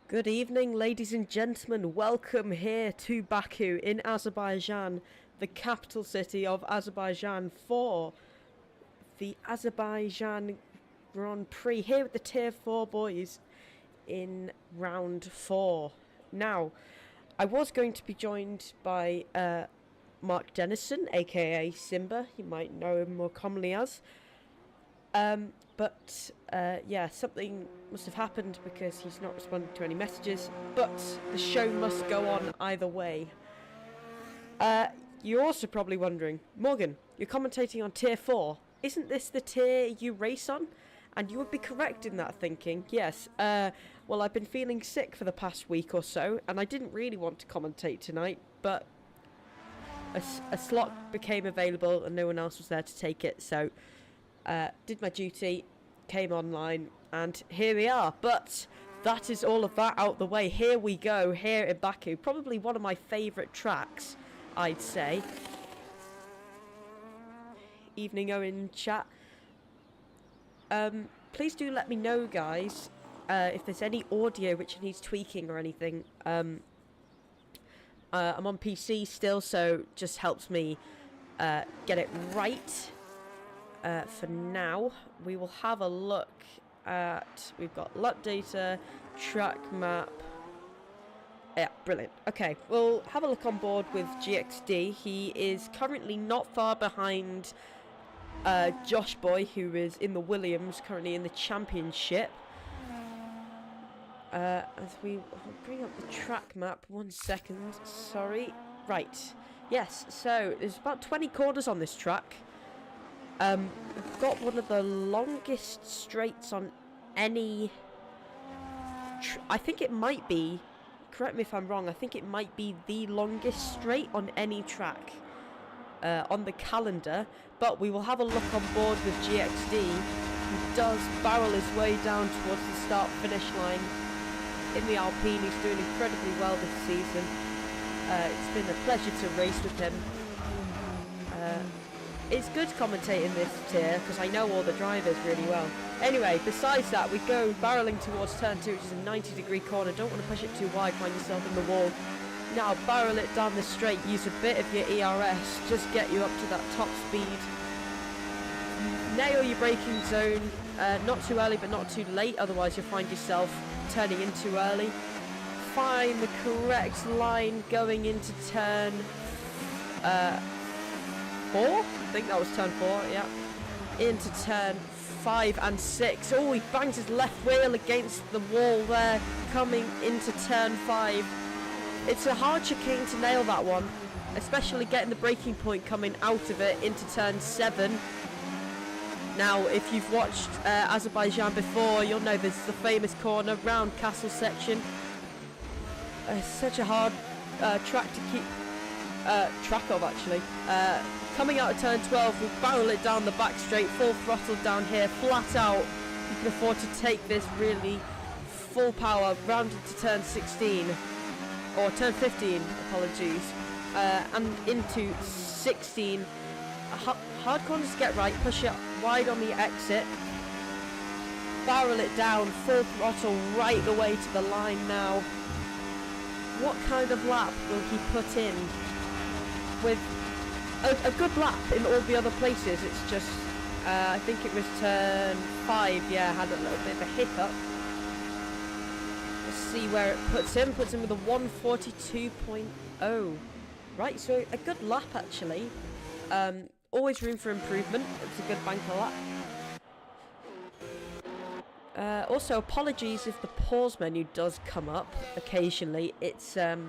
Good evening, ladies and gentlemen. Welcome here to Baku in Azerbaijan, the capital city of Azerbaijan, for the Azerbaijan Grand Prix here with the Tier 4 boys in round 4. Now, I was going to be joined by Mark Dennison, aka Simba. You might know him more commonly as. But yeah, something must have happened because he's not responding to any messages. But the show must go on either way. You're also probably wondering, Morgan, you're commentating on Tier 4. Isn't this the tier you race on? And you would be correct in that thinking, yes. Well, I've been feeling sick for the past week or so, and I didn't really want to commentate tonight, but a slot became available and no one else was there to take it, so did my duty, came online, and here we are. But that is all of that out the way. Here we go, here in Baku. Probably one of my favourite tracks, I'd say. Evening Owen chat. Please do let me know, guys, if there's any audio which needs tweaking or anything. I'm on PC still, so just helps me get it right. For now, we will have a look at, we've got lot data, track map. Yeah, brilliant. Okay, we'll have a look on board with GXD. He is currently not far behind Josh Boy, who is in the Williams, currently in the championship. As we bring up the track map, 1 second, sorry. Right, yes, so there's about 20 corners on this track. We've got one of the longest straights on any... I think it might be, correct me if I'm wrong, I think it might be the longest straight on any track on the calendar. But we will have a look on board with GXD, who does barrel his way down towards the start-finish line in the Alpine. He's doing incredibly well this season. It's been a pleasure to race with him. It's good commentating this tier because I know all the drivers really well. Anyway, besides that, we go barreling towards turn 2, which is a 90-degree corner. Don't want to push it too wide, find yourself in the wall. Now barrel it down the straight, use a bit of your ERS, just get you up to that top speed. Nail your braking zone, not too early but not too late, otherwise you'll find yourself turning in too early. Find the correct line going into turn 4? I think that was turn 4, yeah. Into turn 5 and 6. Oh, he bangs his left wheel against the wall there, coming into turn 5. It's a hard chicane to nail that one, especially getting the braking point coming out of it into turn 7. Now, if you've watched Azerbaijan before, you'll know this is the famous corner, round castle section. Such a hard track to keep track of, actually. Coming out of turn 12, we barrel it down the back straight, full throttle down here, flat out. You can afford to take this really full power, rounded to turn 16, or turn 15, apologies, and into 16. Hard corners to get right, push it wide on the exit, barrel it down, full throttle right the way to the line now. What kind of lap will he put in? With a good lap in all the other places. It's just, I think it was turn 5, yeah, had a little bit of a hiccup. Let's see where it puts him. Puts him with a 142.0. Right, so a good lap actually. Always room for improvement. It's a good banker lap. Also, apologies if the pause menu does come up occasionally. It's if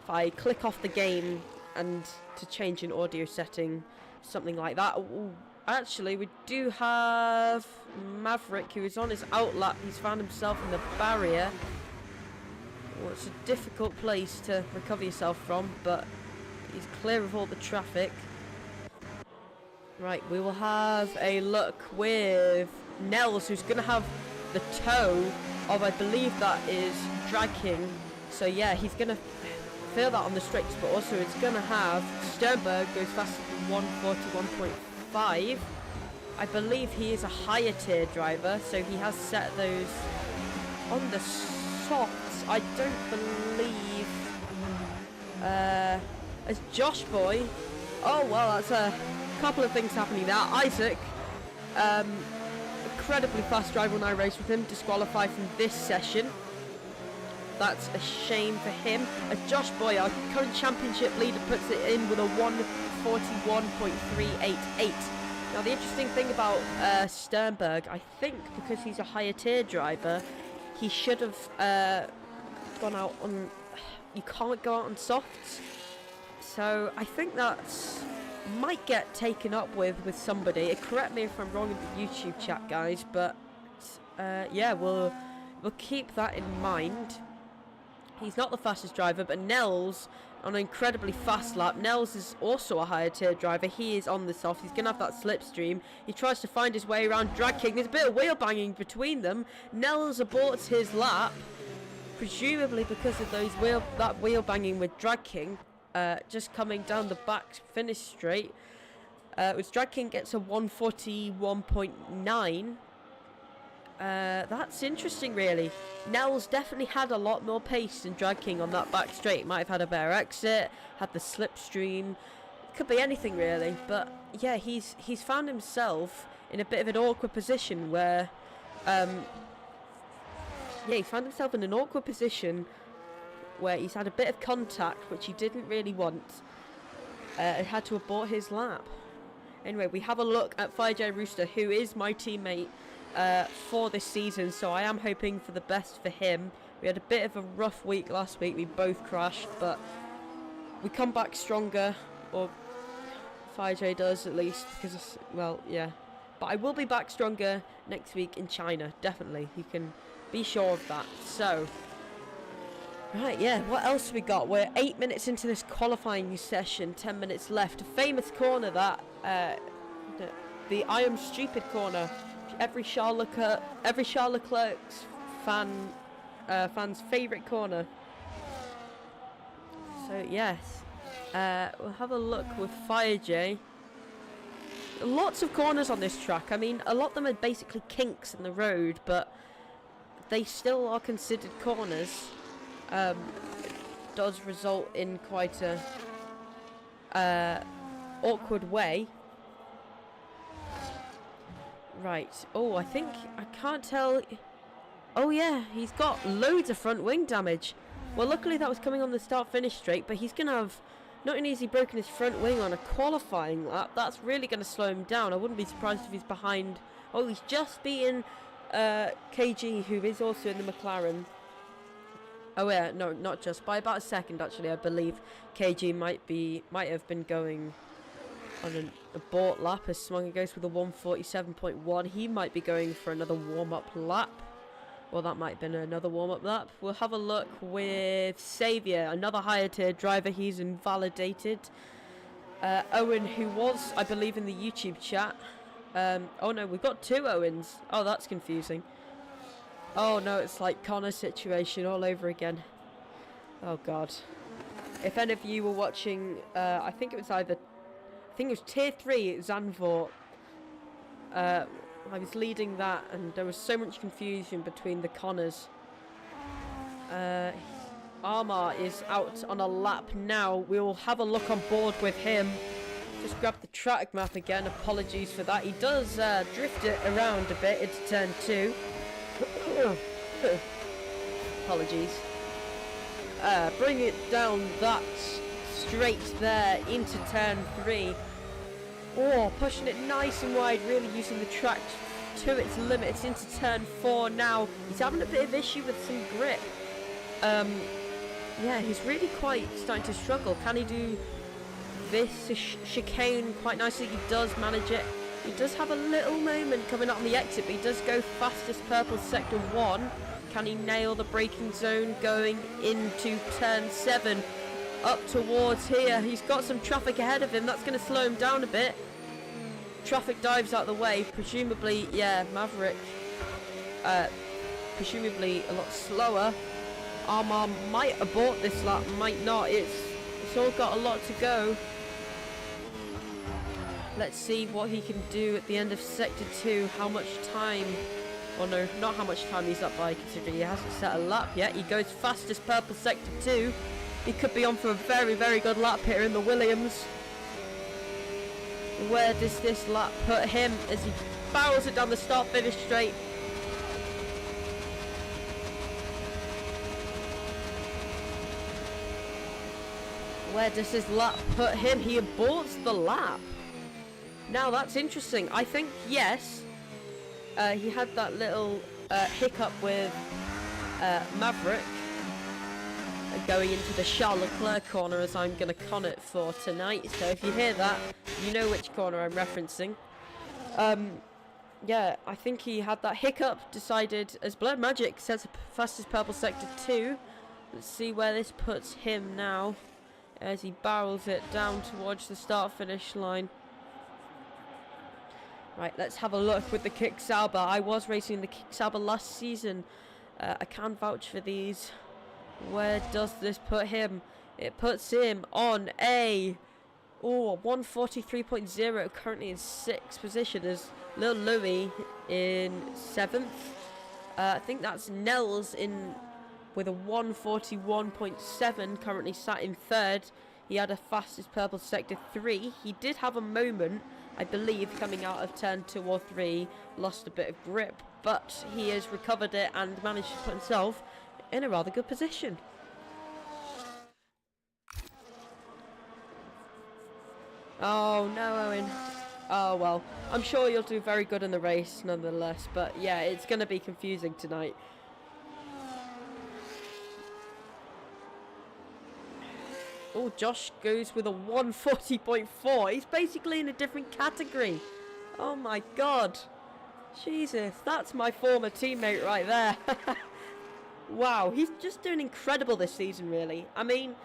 I click off the game and to change an audio setting, something like that. Ooh, actually, we do have Maverick, who is on his outlap. He's found himself in the barrier. Well, it's a difficult place to recover yourself from, but he's clear of all the traffic. Right, we will have a look with Nels, who's going to have the toe of, I believe that is Drag King. So yeah, he's going to feel that on the straights, but also it's going to have Sternberg goes faster than 141.5. I believe he is a higher tier driver, so he has set those on the softs, I don't believe as Josh Boy. Oh well, that's a couple of things happening there. Isaac, incredibly fast driver when I race with him, disqualified from this session. That's a shame for him. As Josh Boy, our current championship leader, puts it in with a 1:41.388. Now the interesting thing about Sternberg, I think because he's a higher tier driver, he should have gone out on... You can't go out on softs. So I think that's might get taken up with somebody. Correct me if I'm wrong in the YouTube chat, guys, but yeah, we'll keep that in mind. He's not the fastest driver, but Nels on an incredibly fast lap. Nels is also a higher tier driver. He is on the soft. He's going to have that slipstream. He tries to find his way around Drag King. There's a bit of wheel banging between them. Nels aborts his lap, presumably because of that wheel banging with Drag King. Just coming down the back finish straight. Which Drag King gets a 1:41.9. That's interesting, really. Nels definitely had a lot more pace than Drag King on that back straight. Might have had a better exit, had the slipstream. Could be anything, really. But yeah, he's found himself in a bit of an awkward position where, he found himself in an awkward position where he's had a bit of contact, which he didn't really want. And had to abort his lap. Anyway, we have a look at FireJ Rooster, who is my teammate for this season, so I am hoping for the best for him. We had a bit of a rough week last week. We both crashed, but we come back stronger, or FireJ does at least, because, well, yeah. But I will be back stronger next week in China, definitely. You can be sure of that. So, right, yeah, what else we got? We're 8 minutes into this qualifying session, 10 minutes left. A famous corner, that, the I am stupid corner. Every Charles Leclerc's fan's favourite corner. So yes, we'll have a look with FireJ. Lots of corners on this track. I mean, a lot of them are basically kinks in the road, but they still are considered corners. It does result in quite a awkward way. Right. Oh, I can't tell. Oh yeah, he's got loads of front wing damage. Well, luckily that was coming on the start-finish straight, but he's going to have... Not only has he broken his front wing on a qualifying lap, that's really going to slow him down. I wouldn't be surprised if he's behind... Oh, he's just beaten KG, who is also in the McLaren. Oh yeah, no, not just. By about a second, actually, I believe KG might have been going on an abort lap as Smonger goes with a 1:47.1. He might be going for another warm-up lap. Well, that might have been another warm-up lap. We'll have a look with Xavier, another higher tier driver. He's invalidated. Owen, who was, I believe, in the YouTube chat. Oh no, we've got two Owens. Oh, that's confusing. Oh no, it's like Connor's situation all over again. Oh god. If any of you were watching, I think it was tier 3 Zandvoort. I was leading that, and there was so much confusion between the Connors. Armar is out on a lap now. We will have a look on board with him. Just grab the track map again. Apologies for that. He does drift it around a bit into turn 2. Apologies. Bring it down that straight there into turn 3. Oh, pushing it nice and wide, really using the track to its limits into turn 4 now. He's having a bit of issue with some grip. Yeah, he's really quite starting to struggle. Can he do this chicane quite nicely? He does manage it. He does have a little moment coming up on the exit, but he does go fastest purple sector 1. Can he nail the braking zone going into turn 7? Up towards here. He's got some traffic ahead of him. That's going to slow him down a bit. Traffic dives out of the way. Presumably, yeah, Maverick. Presumably a lot slower. Armar might abort this lap, might not. It's all got a lot to go. Let's see what he can do at the end of sector 2. How much time Well, no, not how much time he's up by, considering he hasn't set a lap yet. He goes fastest purple sector 2. He could be on for a very, very good lap here in the Williams. Where does this lap put him as he barrels it down the start-finish straight? Where does his lap put him? He aborts the lap. Now that's interesting. I think, yes, he had that little hiccup with Maverick going into the Charles Leclerc corner, as I'm going to con it for tonight. So if you hear that, you know which corner I'm referencing. Yeah, I think he had that hiccup, decided, as Blood Magic says, fastest purple sector 2. Let's see where this puts him now, as he barrels it down towards the start-finish line. Right, let's have a look with the Kick Sauber. I was racing the Kick Sauber last season. I can vouch for these. Where does this put him? It puts him on a 143.0, currently in 6th position, as Lil Louis in 7th. I think that's Nels in with a 141.7, currently sat in 3rd. He had a fastest purple sector 3. He did have a moment, I believe, coming out of turn 2 or 3, lost a bit of grip, but he has recovered it and managed to put himself in a rather good position. Oh no, Owen. Oh well, I'm sure you'll do very good in the race nonetheless, but yeah, it's going to be confusing tonight. Oh, Josh goes with a 140.4. He's basically in a different category. Oh my god. Jesus, that's my former teammate right there. Wow, he's just doing incredible this season, really. I mean,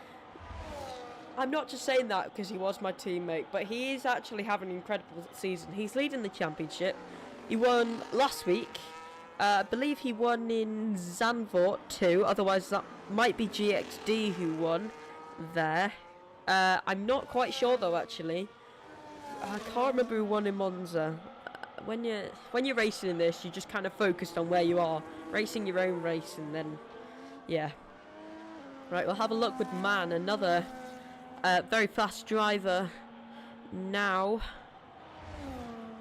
I'm not just saying that because he was my teammate, but he is actually having an incredible season. He's leading the championship. He won last week. I believe he won in Zandvoort too. Otherwise, that might be GXD who won there. I'm not quite sure though, actually. I can't remember who won in Monza. When you're racing in this, you're just kind of focused on where you are, racing your own race, and then, yeah. Right, we'll have a look with Man, another very fast driver. Now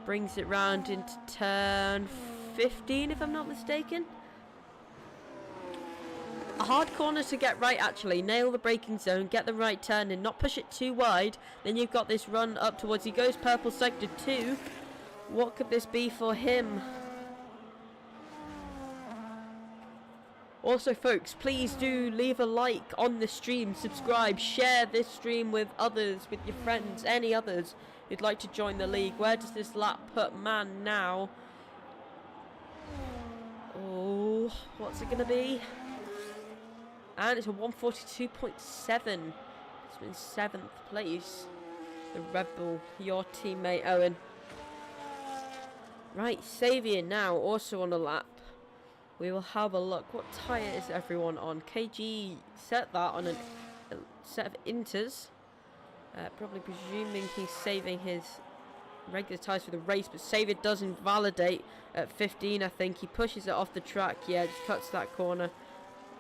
brings it round into turn 15, if I'm not mistaken. A hard corner to get right, actually. Nail the braking zone, get the right turn in, not push it too wide. Then you've got this run up towards, he goes purple sector 2. What could this be for him? Also, folks, please do leave a like on the stream, subscribe, share this stream with others, with your friends, any others who'd like to join the league. Where does this lap put Man now? Oh, what's it going to be? And it's a 142.7. It's been 7th place. The Red Bull, your teammate Owen. Right, Xavier now also on a lap. We will have a look. What tyre is everyone on? KG set that on a set of Inters. Probably presuming he's saving his regular tyres for the race, but Xavier does invalidate at 15, I think. He pushes it off the track. Yeah, just cuts that corner.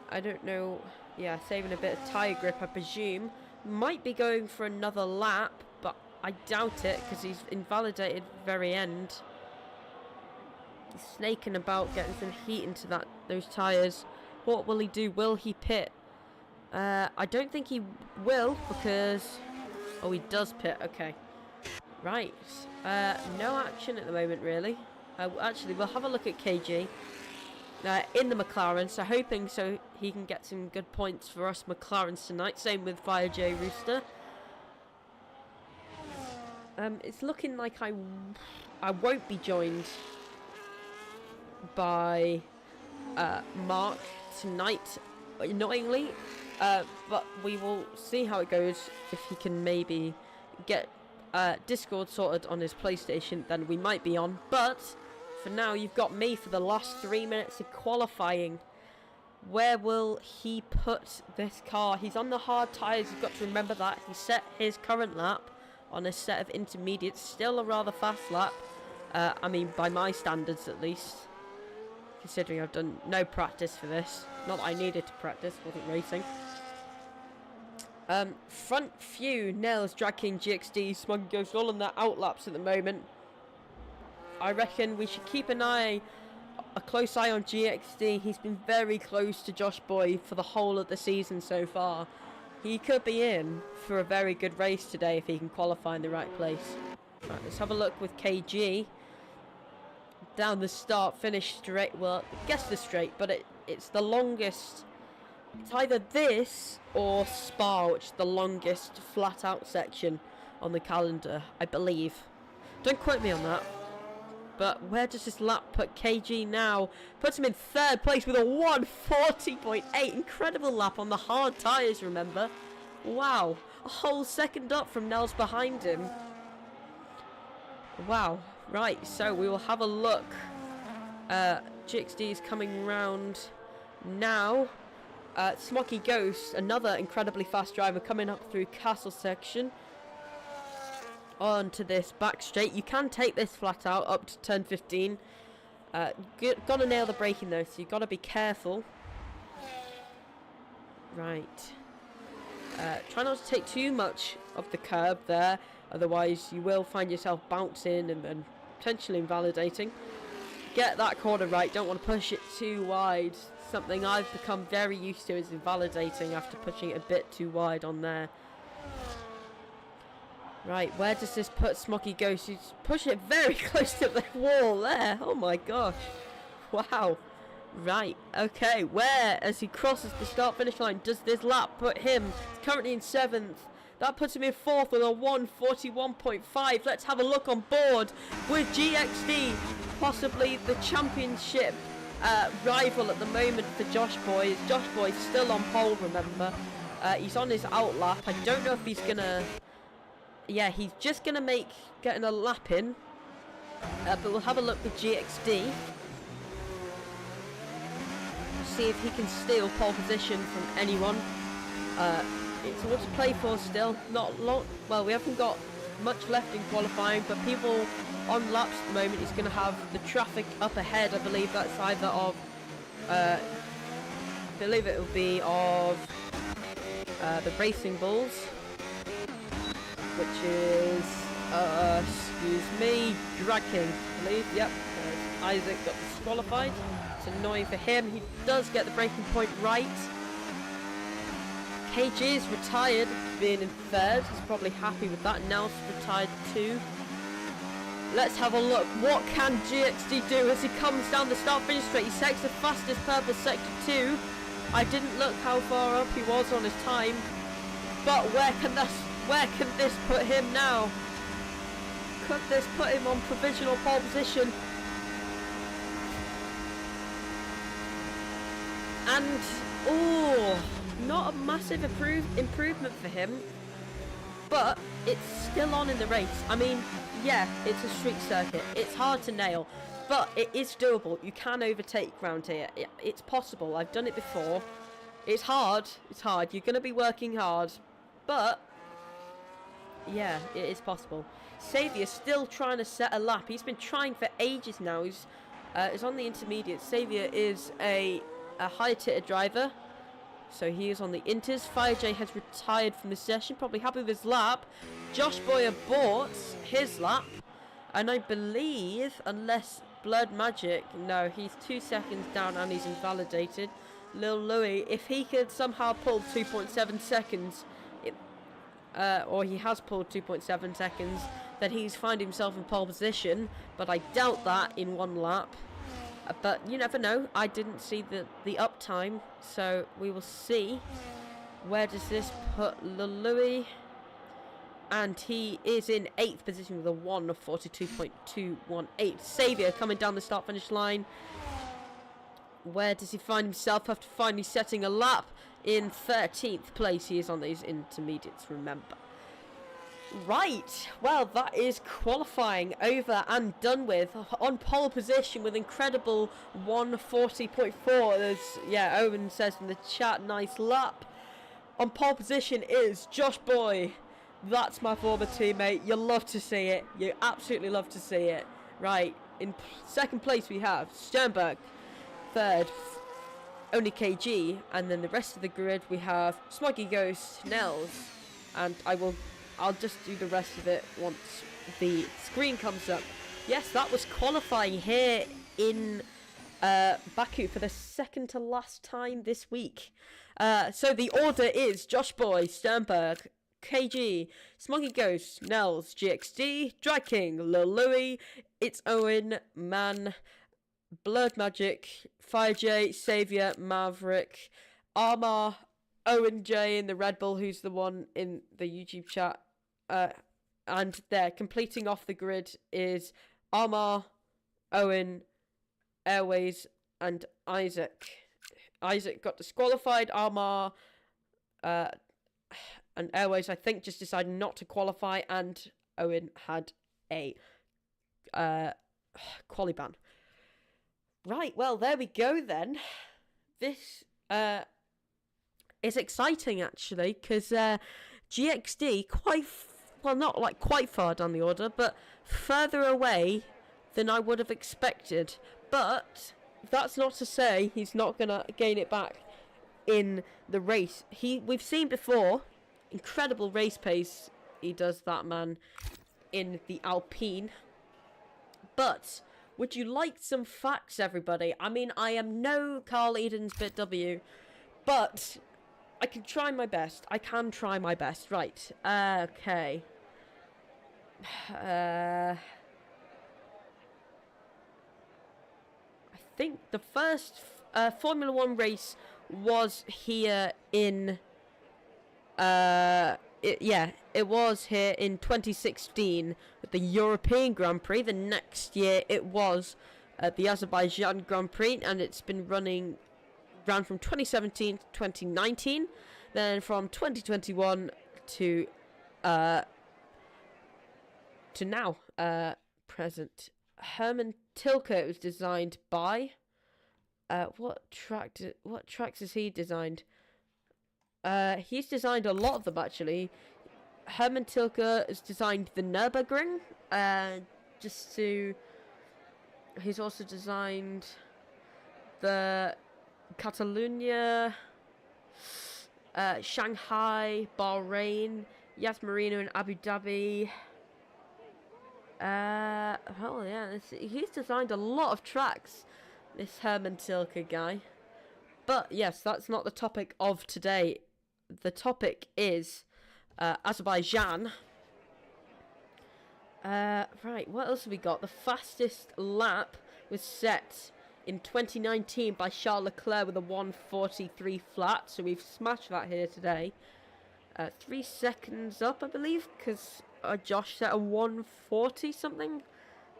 I don't know. Yeah, saving a bit of tyre grip, I presume. Might be going for another lap, but I doubt it because he's invalidated very end. He's snaking about, getting some heat into those tyres. What will he do? Will he pit? I don't think he will because... Oh, he does pit. Okay. Right. No action at the moment, really. Actually, we'll have a look at KG. In the McLaren, so hoping so he can get some good points for us McLarens tonight. Same with Fire J Rooster. It's looking like I won't be joined by Mark tonight, annoyingly, but we will see how it goes. If he can maybe get Discord sorted on his PlayStation, then we might be on, but for now you've got me for the last 3 minutes of qualifying. Where will he put this car? He's on the hard tyres, you've got to remember that. He set his current lap on a set of intermediates, still a rather fast lap, I mean by my standards at least. considering I've done no practice for this. Not that I needed to practice, wasn't racing. Front few, Nails, Drag King, GXD, Smug Ghost, all on their outlaps at the moment. I reckon we should keep a close eye on GXD. He's been very close to Josh Boy for the whole of the season so far. He could be in for a very good race today if he can qualify in the right place. Right, let's have a look with KG. Down the start, finish straight. Well, I guess the straight, but it's the longest. It's either this or Spa, which is the longest flat out section on the calendar, I believe. Don't quote me on that. But where does this lap put KG now? Puts him in 3rd place with a 1:40.8. Incredible lap on the hard tyres, remember? Wow. A whole second up from Nels behind him. Wow. Right, so we will have a look. GXD is coming round now. Smoky Ghost, another incredibly fast driver, coming up through Castle section. Onto this back straight. You can take this flat out up to turn 15. Gotta nail the braking though, so you've got to be careful. Right. Try not to take too much of the curb there, otherwise you will find yourself bouncing and potentially invalidating. Get that corner right, don't want to push it too wide. Something I've become very used to is invalidating after pushing it a bit too wide on there. Right, where does this put Smoky Ghost? He's pushing it very close to the wall there. Oh my gosh. Wow. Right, okay. Where, as he crosses the start-finish line, does this lap put him? He's currently in 7th. That puts him in 4th with a 1:41.5. Let's have a look on board with GXD. Possibly the championship rival at the moment for Josh Boy. Josh Boy's still on pole, remember. He's on his outlap. I don't know if he's going to... Yeah, he's just going to getting a lap in. But we'll have a look with GXD. See if he can steal pole position from anyone. It's all to play for still. Not long. Well, we haven't got much left in qualifying, but people on laps at the moment is going to have the traffic up ahead. I believe that's either of... I believe it will be of the Racing Bulls, which is, excuse me, Drag King, I believe. Yep, Isaac got disqualified. It's annoying for him. He does get the braking point right. KG is retired, being in 3rd. He's probably happy with that. Nels retired too. Let's have a look. What can GXD do as he comes down the start-finish straight? He takes the fastest purple sector 2. I didn't look how far up he was on his time, but where can this put him now? Could this put him on provisional pole position? And, oh, not a massive improvement for him, but it's still on in the race. I mean, yeah, it's a street circuit. It's hard to nail, but it is doable. You can overtake round here. It's possible. I've done it before. It's hard. It's hard. You're going to be working hard, but yeah, it is possible. Saviour still trying to set a lap. He's been trying for ages now. He's on the intermediate. Saviour is a high-titted driver, so he is on the inters. FireJ has retired from the session, probably happy with his lap. Josh Boyer bought his lap, and I believe, unless Blood Magic, no, he's 2 seconds down and he's invalidated. Lil Louis, if he could somehow pull 2.7 seconds, or he has pulled 2.7 seconds, then he's found himself in pole position, but I doubt that in 1 lap. But you never know. I didn't see the uptime, so we will see. Where does this put Louis? And he is in 8th position with a 1:42.218. Saviour coming down the start-finish line. Where does he find himself after finally setting a lap? In 13th place. He is on these intermediates, remember. Right, well, that is qualifying over and done with. On pole position with incredible 1:40.4. There's, yeah, Owen says in the chat, nice lap. On pole position is Josh Boy. That's my former teammate. You'll love to see it. You absolutely love to see it. Right, in 2nd place we have Sternberg. third, only KG, and then the rest of the grid we have Smoggy Ghost, Nels, and I'll just do the rest of it once the screen comes up. Yes, that was qualifying here in Baku for the second to last time this week. So the order is Josh Boy, Sternberg, KG, Smoggy Ghost, Nels, GXD, Drag King, Lil Louie, It's Owen, Man, Blurred Magic, Fire J, Savior, Maverick, Armor, Owen J in the Red Bull, who's the one in the YouTube chat. And there, completing off the grid is Armor, Owen, Airways, and Isaac. Isaac got disqualified. Armor and Airways, I think, just decided not to qualify, and Owen had a quali ban. Right, well, there we go then. This is exciting, actually, because GXD not like quite far down the order, but further away than I would have expected. But that's not to say he's not gonna gain it back in the race. We've seen before, incredible race pace he does, that man, in the Alpine. But would you like some facts, everybody? I mean, I am no Carl Eden's Bit W, but I can try my best. I can try my best. Right. Okay. I think the first Formula 1 race was here in... it was here in 2016 with the European Grand Prix. The next year it was the Azerbaijan Grand Prix, and it's been ran from 2017 to 2019, then from 2021 to now, present. Herman Tilke was designed by what tracks has he designed? He's designed a lot of them, actually. Herman Tilke has designed the Nürburgring. He's also designed the Catalonia, Shanghai, Bahrain, Yas Marina, and Abu Dhabi. Oh yeah, he's designed a lot of tracks, this Herman Tilke guy. But yes, that's not the topic of today. The topic is Azerbaijan. Right, what else have we got? The fastest lap was set in 2019 by Charles Leclerc with a 1:43 flat, so we've smashed that here today. 3 seconds up, I believe, because Josh set a 1:40 something.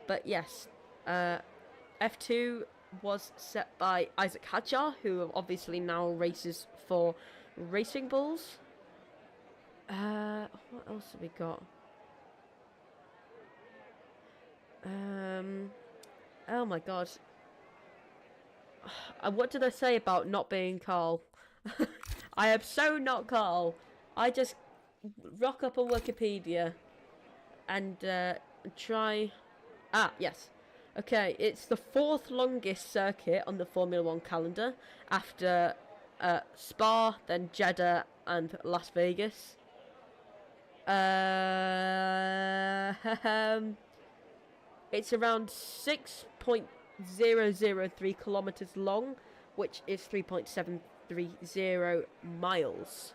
But yes, F2 was set by Isaac Hadjar, who obviously now races for Racing Bulls. What else have we got? Oh my god. What did I say about not being Carl? I am so not Carl. I just rock up on Wikipedia and try... Ah, yes. Okay, it's the 4th longest circuit on the Formula 1 calendar, after Spa, then Jeddah, and Las Vegas. It's around 6.003 kilometers long, which is 3.730 miles.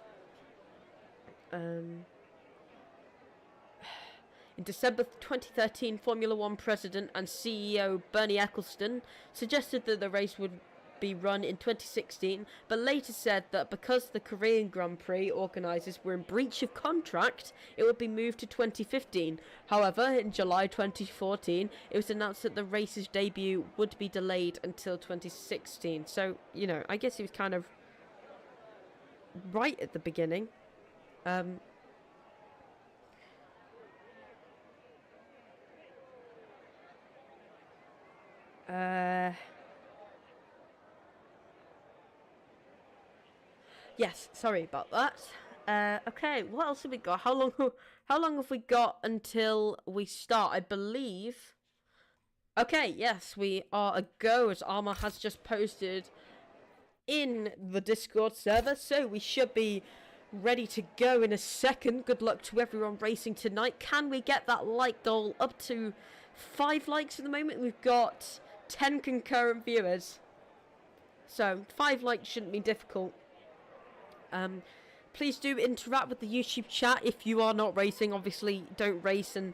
In December 2013, Formula 1 president and CEO Bernie Ecclestone suggested that the race would be run in 2016, but later said that because the Korean Grand Prix organisers were in breach of contract, it would be moved to 2015. However, in July 2014, it was announced that the race's debut would be delayed until 2016. So, you know, I guess he was kind of right at the beginning. Yes, sorry about that. Okay, what else have we got? How long have we got until we start? I believe Okay, yes, we are a go, as Armour has just posted in the Discord server, so we should be ready to go in a second. Good luck to everyone racing tonight. Can we get that like goal up to 5 likes at the moment? We've got 10 concurrent viewers, so 5 likes shouldn't be difficult. Please do interact with the YouTube chat if you are not racing. Obviously, don't race and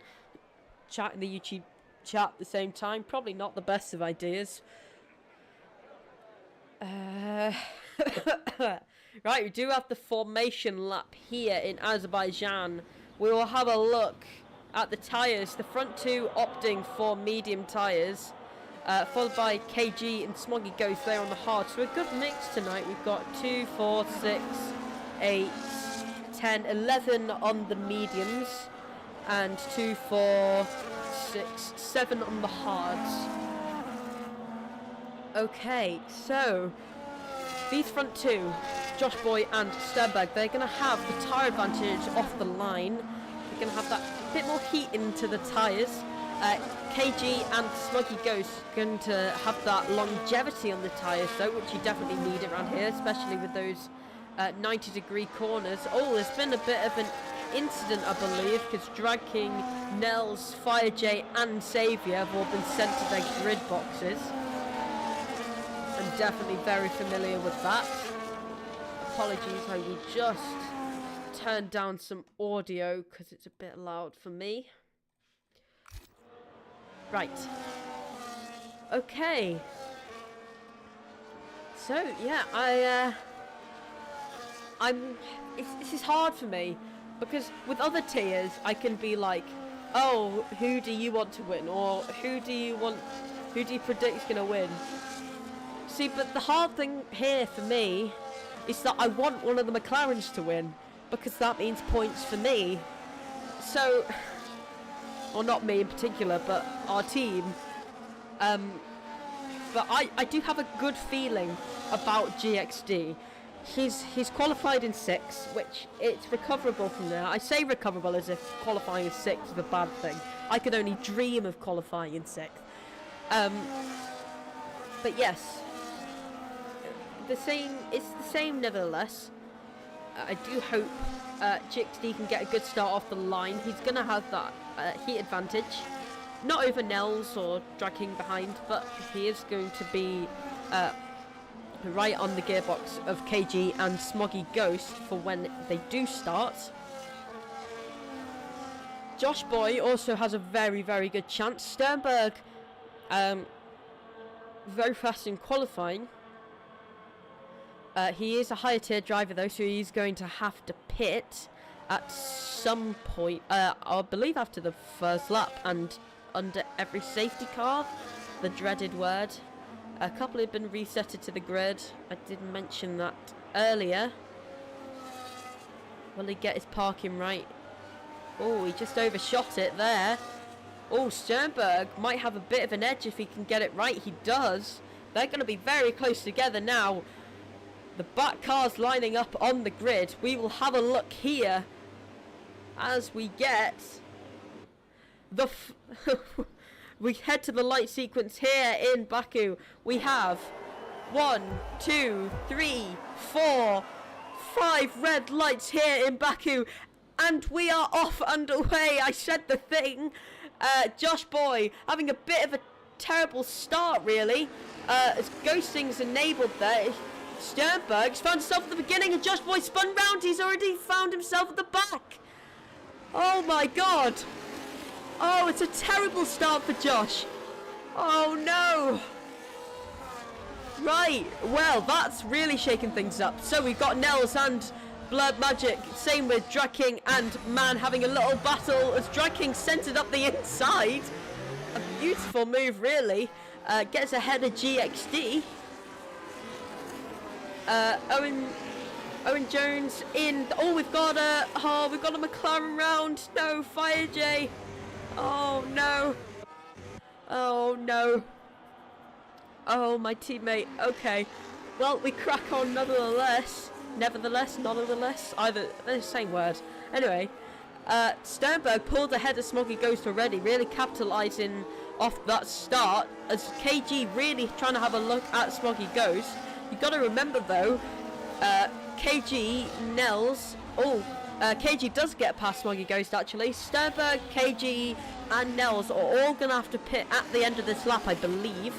chat in the YouTube chat at the same time. Probably not the best of ideas. Right, we do have the formation lap here in Azerbaijan. We will have a look at the tyres. The front two opting for medium tyres, followed by KG and Smoggy Ghost there on the hard. So a good mix tonight. We've got 2, 4, 6, 8, 10, 11 on the mediums, and 2, 4, 6, 7 on the hards. Okay, so these front two, Josh Boy and Sternberg, they're going to have the tyre advantage off the line. They're going to have that bit more heat into the tyres. KG and Smuggy Ghost going to have that longevity on the tyres though, which you definitely need around here, especially with those 90-degree corners. Oh, there's been a bit of an incident, I believe, because Drag King, Nels, Fire J and Saviour have all been sent to their grid boxes. I'm definitely very familiar with that. Apologies, I will just turn down some audio because it's a bit loud for me. Right. Okay. So yeah, this is hard for me because with other tiers I can be like, oh, who do you want to win, or who do you predict is gonna win? See, but the hard thing here for me is that I want one of the McLarens to win, because that means points for me. So, or not me in particular, but our team. But I do have a good feeling about GXD. He's qualified in 6th, which it's recoverable from there. I say recoverable as if qualifying in 6th is a bad thing. I could only dream of qualifying in 6th. But yes, it's the same nevertheless. I do hope GXD can get a good start off the line. He's going to have that heat advantage. Not over Nels or Drag King behind, but he is going to be right on the gearbox of KG and Smoggy Ghost for when they do start. Josh Boy also has a very, very good chance. Sternberg, very fast in qualifying. He is a higher tier driver though, so he's going to have to pit at some point, I believe after the first lap and under every safety car, the dreaded word. A couple have been resetted to the grid. I did mention that earlier. Will he get his parking right? Oh, he just overshot it there. Oh, Sternberg might have a bit of an edge if he can get it right. He does. They're going to be very close together now. The back cars lining up on the grid. We will have a look here as we get the we head to the light sequence here in Baku. We have 1, 2, 3, 4, 5 red lights here in Baku, and we are off underway. I said the thing. Josh Boy having a bit of a terrible start really, as ghosting's enabled there. Sternberg's found himself at the beginning and Josh Boy spun round. He's already found himself at the back. Oh my god. Oh, it's a terrible start for Josh. Oh no. Right, well, that's really shaking things up. So we've got Nels and Blurred Magic. Same with Drag King and Man having a little battle as Drag King centered up the inside. A beautiful move, really. Gets ahead of GXD. Owen Jones in. Oh, we've got a McLaren round. No, Fire J. Oh no. Oh no. Oh, my teammate. Okay. Well, we crack on nevertheless. Either they're the same word. Anyway, Sternberg pulled ahead of Smoggy Ghost already, really capitalising off that start, as KG really trying to have a look at Smoggy Ghost. You got to remember though, KG, Nels, KG does get past Smoggy Ghost actually. Sternberg, KG and Nels are all going to have to pit at the end of this lap, I believe.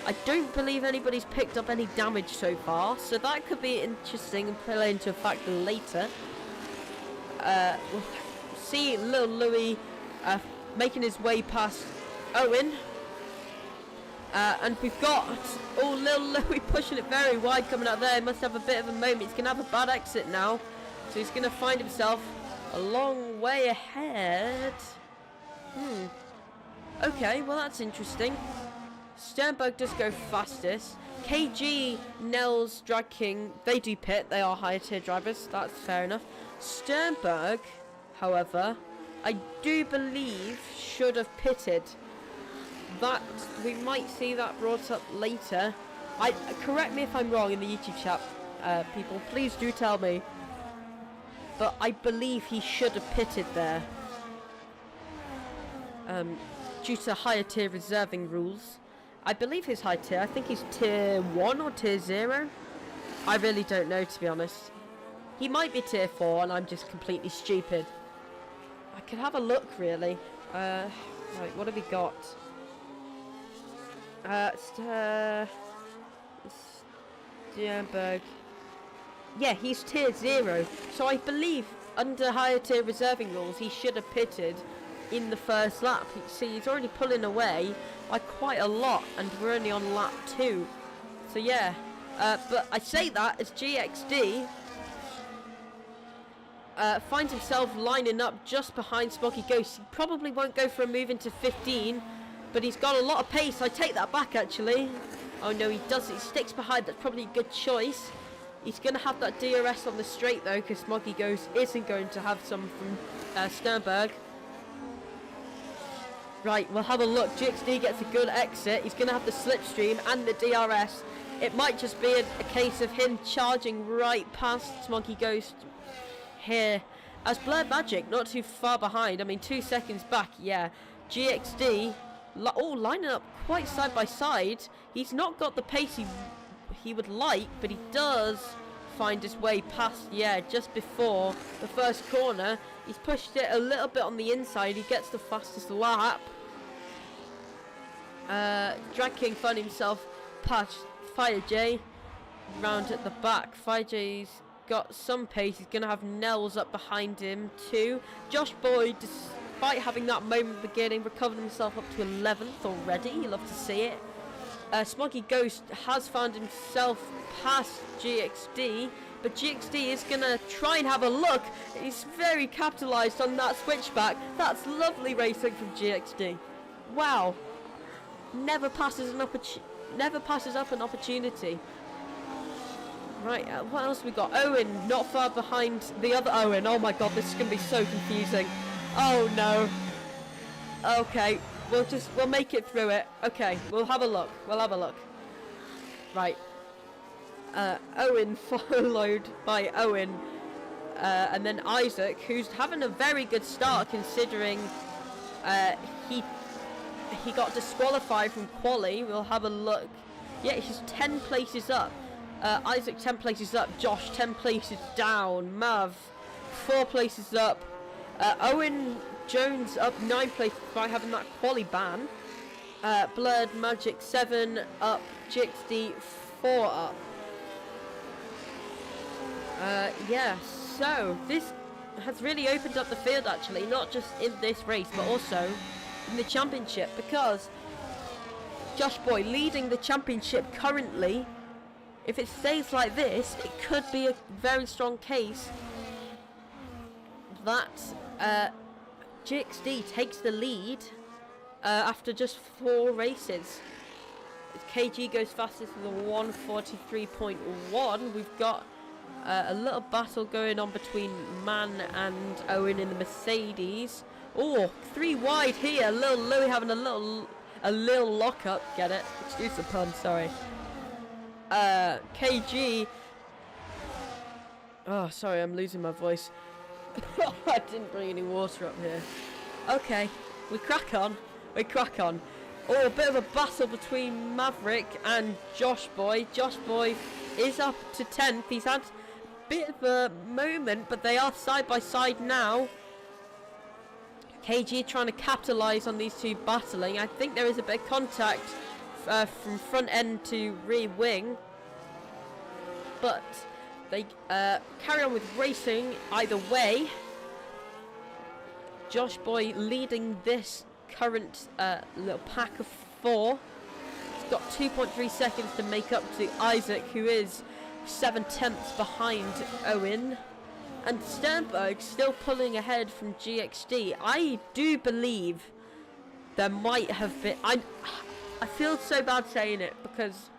I don't believe anybody's picked up any damage so far, so that could be interesting and play into effect later. We'll see little Louis making his way past Owen. And we've got little Louis pushing it very wide coming out there. He must have a bit of a moment. He's going to have a bad exit now. So he's going to find himself a long way ahead. Okay, well that's interesting. Sternberg does go fastest. KG, Nels, Drag King, they do pit. They are higher tier drivers. That's fair enough. Sternberg, however, I do believe should have pitted. That we might see that brought up later. Correct me if I'm wrong in the YouTube chat, people. Please do tell me. But I believe he should have pitted there. Due to higher tier reserving rules. I believe he's high tier. I think he's tier 1 or tier 0. I really don't know, to be honest. He might be tier 4 and I'm just completely stupid. I could have a look, really. Right, what have we got? Sternberg. Yeah, he's tier 0. So I believe under higher tier reserving rules, he should have pitted in the first lap. See, he's already pulling away by quite a lot, and we're only on lap 2. So yeah, but I say that as GXD finds himself lining up just behind Smoggy Ghost. He probably won't go for a move into 15, but he's got a lot of pace. I take that back, actually. Oh no, he does. He sticks behind. That's probably a good choice. He's going to have that DRS on the straight, though, because Smoggy Ghost isn't going to have some from Sternberg. Right, we'll have a look. GXD gets a good exit. He's going to have the slipstream and the DRS. It might just be a case of him charging right past Smoggy Ghost here. As Blurred Magic, not too far behind. I mean, 2 seconds back, yeah. GXD, lining up quite side by side. He's not got the pace he would like, but he does find his way past, yeah, just before the first corner. He's pushed it a little bit on the inside. He gets the fastest lap. Drag King found himself past Fire J round at the back. Fire J's got some pace. He's going to have Nels up behind him too. Josh Boyd, despite having that moment at the beginning, recovered himself up to 11th already. You love to see it. Smoggy Ghost has found himself past GXD, but GXD is going to try and have a look. He's very capitalised on that switchback. That's lovely racing from GXD. Wow. Never passes up an opportunity. Right, what else we got? Owen, not far behind the other Owen. Oh my god, this is going to be so confusing. Oh no. Okay, we'll make it through it. Okay, we'll have a look. Right. Owen followed by Owen. And then Isaac, who's having a very good start considering he got disqualified from quali. We'll have a look. Yeah, he's 10 places up. Isaac 10 places up. Josh 10 places down. Mav 4 places up. Owen Jones up 9 places by having that quali ban. Blurred Magic 7 up. GXD 4 up. Yeah, so this has really opened up the field actually, not just in this race but also in the championship, because Josh Boy leading the championship currently. If it stays like this, it could be a very strong case that GXD takes the lead after just 4 races. KG goes fastest with a 1:43.1. We've got a little battle going on between Man and Owen in the Mercedes. Oh, 3 wide here. Little Louis having a little lock-up. Get it? Excuse the pun, sorry. KG. Oh, sorry, I'm losing my voice. I didn't bring any water up here. Okay, we crack on. Oh, a bit of a battle between Maverick and Josh Boy. Josh Boy is up to 10th. He's had a bit of a moment, but they are side by side now. KG trying to capitalise on these two battling. I think there is a bit of contact from front end to rear wing. But they carry on with racing either way. Josh Boy leading this current little pack of 4. He's got 2.3 seconds to make up to Isaac, who is 7/10 behind Owen. And Sternberg still pulling ahead from GXD. I do believe there might have been... I feel so bad saying it because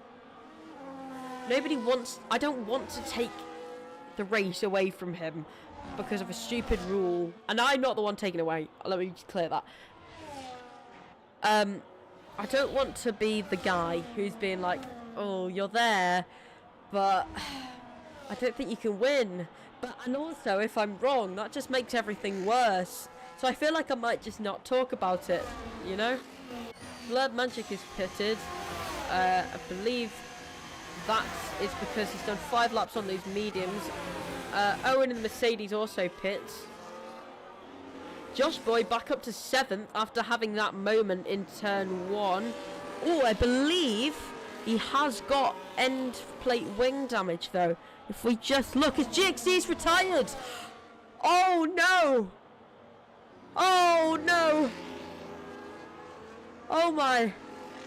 nobody wants... I don't want to take the race away from him because of a stupid rule. And I'm not the one taking it away. Let me just clear that. I don't want to be the guy who's being like, oh, you're there, but I don't think you can win. And also, if I'm wrong, that just makes everything worse. So I feel like I might just not talk about it, you know? Blurred Magic is pitted. I believe that is because he's done 5 laps on these mediums. Owen and Mercedes also pits. Josh Boy back up to 7th after having that moment in turn 1. Oh, I believe he has got end plate wing damage though. If we just look, his GXD's retired. Oh no! Oh no! Oh my!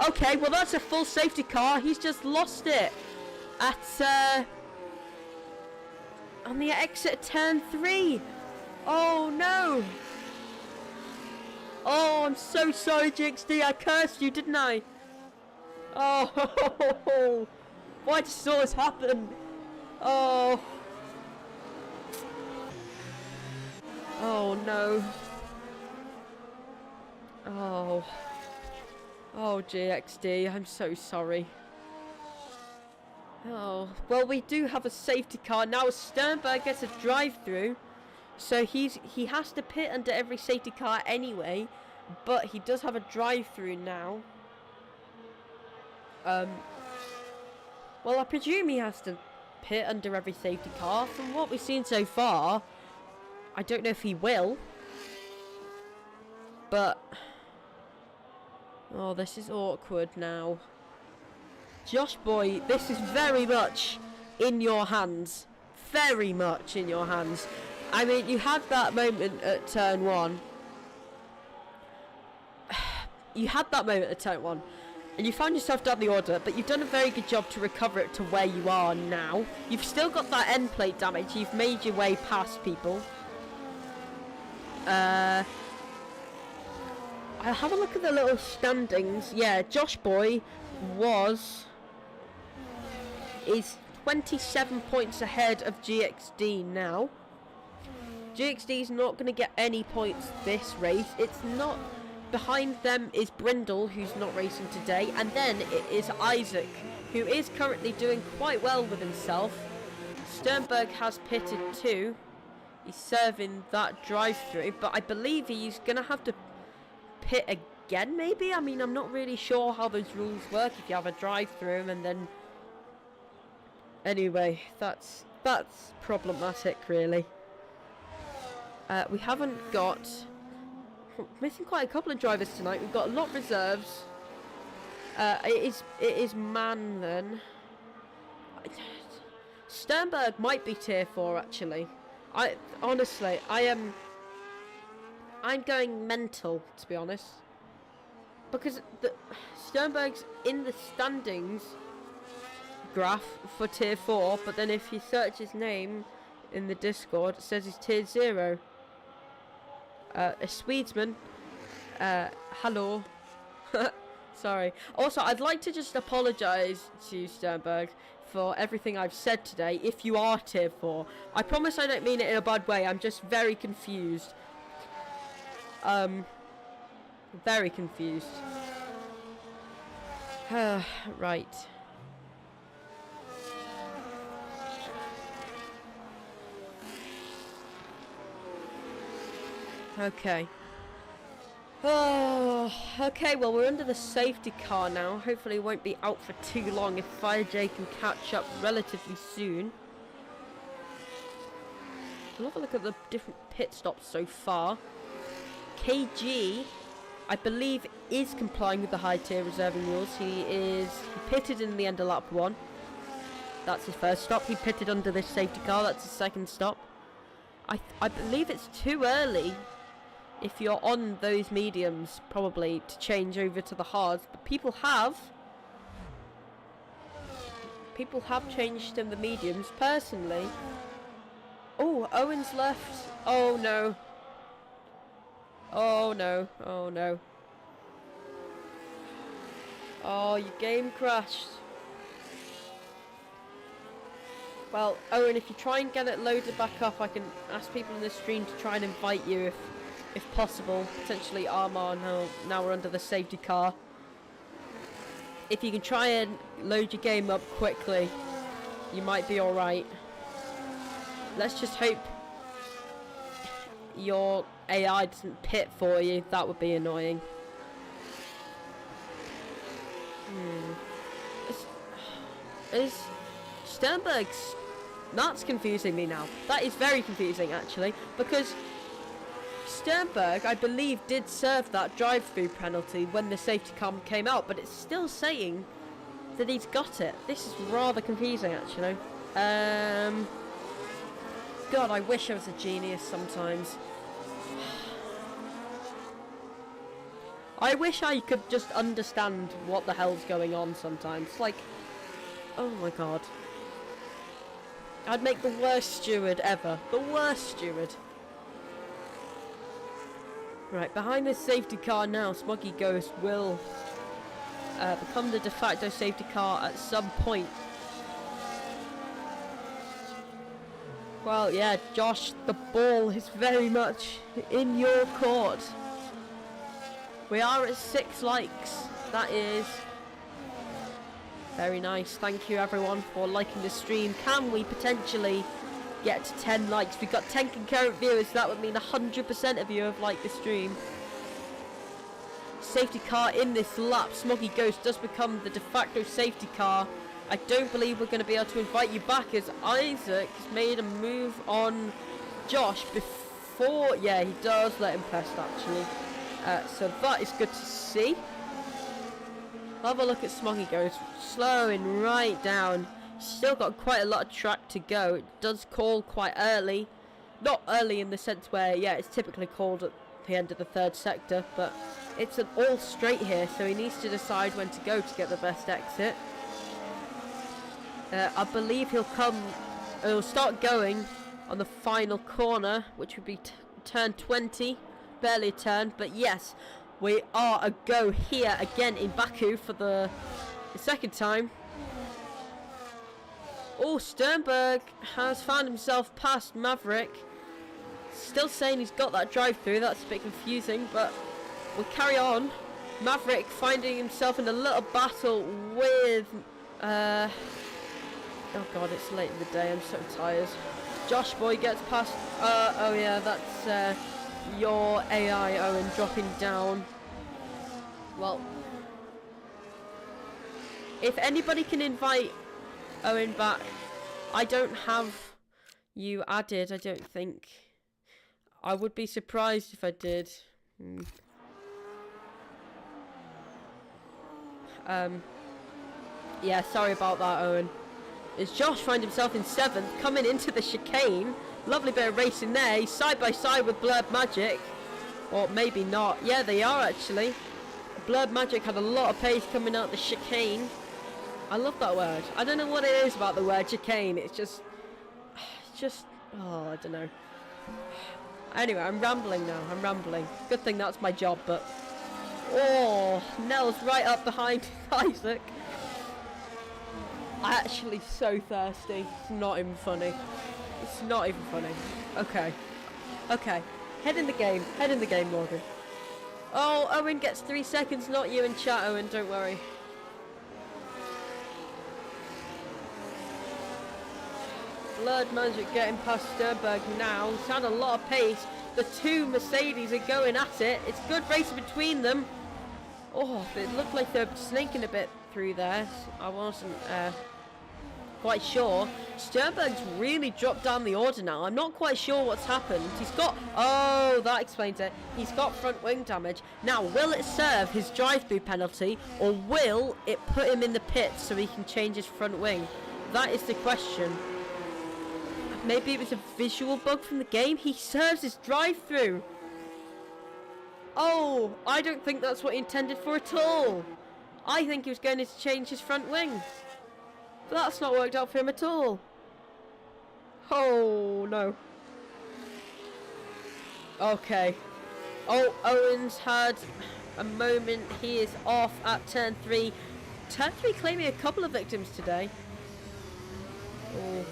Okay, well that's a full safety car. He's just lost it at on the exit of turn 3. Oh no! Oh, I'm so sorry, GXD. I cursed you, didn't I? Oh, why did all this happen? Oh. Oh, no. Oh. Oh, GXD. I'm so sorry. Oh. Well, we do have a safety car. Now Sternberg gets a drive-through. So he has to pit under every safety car anyway, but he does have a drive-through now. Well, I presume he has to pit under every safety car. From what we've seen so far, I don't know if he will. But oh, this is awkward now. Josh Boy, this is very much in your hands. Very much in your hands. I mean, you had that moment at turn 1. You had that moment at turn 1. And you found yourself down the order, but you've done a very good job to recover it to where you are now. You've still got that end plate damage. You've made your way past people. I'll have a look at the little standings. Yeah, Josh Boy is 27 points ahead of GXD now. GXD is not going to get any points this race. It's not... Behind them is Brindle, who's not racing today, and then it is Isaac, who is currently doing quite well with himself. Sternberg has pitted too. He's serving that drive-through, but I believe he's going to have to pit again, maybe? I mean, I'm not really sure how those rules work if you have a drive-through and then... Anyway, that's problematic, really. We haven't got... Missing quite a couple of drivers tonight. We've got a lot of reserves. It is Man then. Sternberg might be tier 4 actually. Honestly, I'm going mental, to be honest, because Sternberg's in the standings graph for tier 4, but then if you search his name in the Discord, it says he's tier 0. A Swedesman. Hello. Sorry. Also, I'd like to just apologise to Sternberg for everything I've said today, if you are tier 4. I promise I don't mean it in a bad way, I'm just very confused. Very confused. Right. Okay. Oh, okay, well, we're under the safety car now. Hopefully it won't be out for too long if Fire J can catch up relatively soon. We'll have a look at the different pit stops so far. KG, I believe, is complying with the high tier reserving rules. He pitted in the end of lap 1. That's his first stop. He pitted under this safety car. That's his second stop. I believe it's too early if you're on those mediums, probably, to change over to the hards. But people have changed in the mediums. Personally, oh, Owen's left. Oh no. Oh no. Oh no. Oh, your game crashed. Well, Owen, if you try and get it loaded back up, I can ask people in the stream to try and invite you if possible. Potentially Armar, now we're under the safety car. If you can try and load your game up quickly, you might be alright. Let's just hope your AI doesn't pit for you. That would be annoying. Is Sternberg's... That's confusing me now. That is very confusing, actually, because Sternberg, I believe, did serve that drive-through penalty when the safety car came out, but it's still saying that he's got it. This is rather confusing, actually. God, I wish I was a genius sometimes. I wish I could just understand what the hell's going on sometimes. Like, oh my god. I'd make the worst steward ever. The worst steward. Right, behind this safety car now, Smoggy Ghost will become the de facto safety car at some point. Well, yeah, Josh, the ball is very much in your court. We are at 6 likes. That is very nice. Thank you everyone for liking the stream. Can we potentially get to 10 likes? We've got 10 concurrent viewers, so that would mean 100% of you have liked the stream. Safety car in this lap. Smoggy Ghost does become the de facto safety car. I don't believe we're going to be able to invite you back as Isaac has made a move on Josh before... Yeah, he does let him pest actually. So that is good to see. Have a look at Smoggy Ghost, slowing right down. Still got quite a lot of track to go. It does call quite early. Not early in the sense where, yeah, it's typically called at the end of the 3rd sector, but it's an all straight here, so he needs to decide when to go to get the best exit. I believe he'll start going on the final corner, which would be turn 20. Barely a turn, but yes, we are a go here again in Baku for the second time. Oh, Sternberg has found himself past Maverick. Still saying he's got that drive-through. That's a bit confusing, but we'll carry on. Maverick finding himself in a little battle with... oh god, it's late in the day. I'm so tired. Josh Boy gets past... oh yeah, that's... your AI, Owen, dropping down. Well, if anybody can invite Owen back, I don't have you added, I don't think. I would be surprised if I did. Yeah, sorry about that, Owen. As Josh finds himself in 7th, coming into the chicane. Lovely bit of racing there. He's side by side with Blurb Magic. Or maybe not. Yeah, they are actually. Blurb Magic had a lot of pace coming out the chicane. I love that word. I don't know what it is about the word chicane. It's just... oh, I don't know. Anyway, I'm rambling now. I'm rambling. Good thing that's my job, but... Oh, Nell's right up behind Isaac. I'm actually so thirsty. It's not even funny. It's not even funny. Okay. Okay. Head in the game. Head in the game, Morgan. Oh, Owen gets 3 seconds. Not you in chat, Owen. Don't worry. Blood Magic getting past Sternberg now. He's had a lot of pace. The two Mercedes are going at it. It's good racing between them. Oh, it looked like they're snaking a bit through there. I wasn't quite sure. Sternberg's really dropped down the order now. I'm not quite sure what's happened. He's got... Oh, that explains it. He's got front wing damage. Now, will it serve his drive-through penalty, or will it put him in the pits so he can change his front wing? That is the question. Maybe it was a visual bug from the game. He serves his drive-through. Oh, I don't think that's what he intended for at all. I think he was going to change his front wing. But that's not worked out for him at all. Oh, no. Okay. Oh, Owen's had a moment. He is off at turn 3. Turn 3 claiming a couple of victims today. Oh.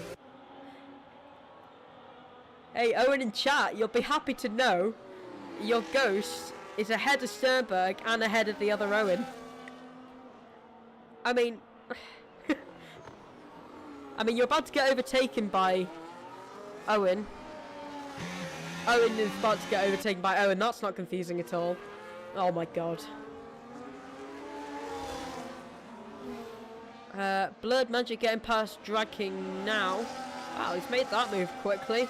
Hey, Owen in chat, you'll be happy to know your ghost is ahead of Sternberg and ahead of the other Owen. I mean... you're about to get overtaken by Owen. Owen is about to get overtaken by Owen. That's not confusing at all. Oh my god. Blood Magic getting past Drag King now. Wow, he's made that move quickly.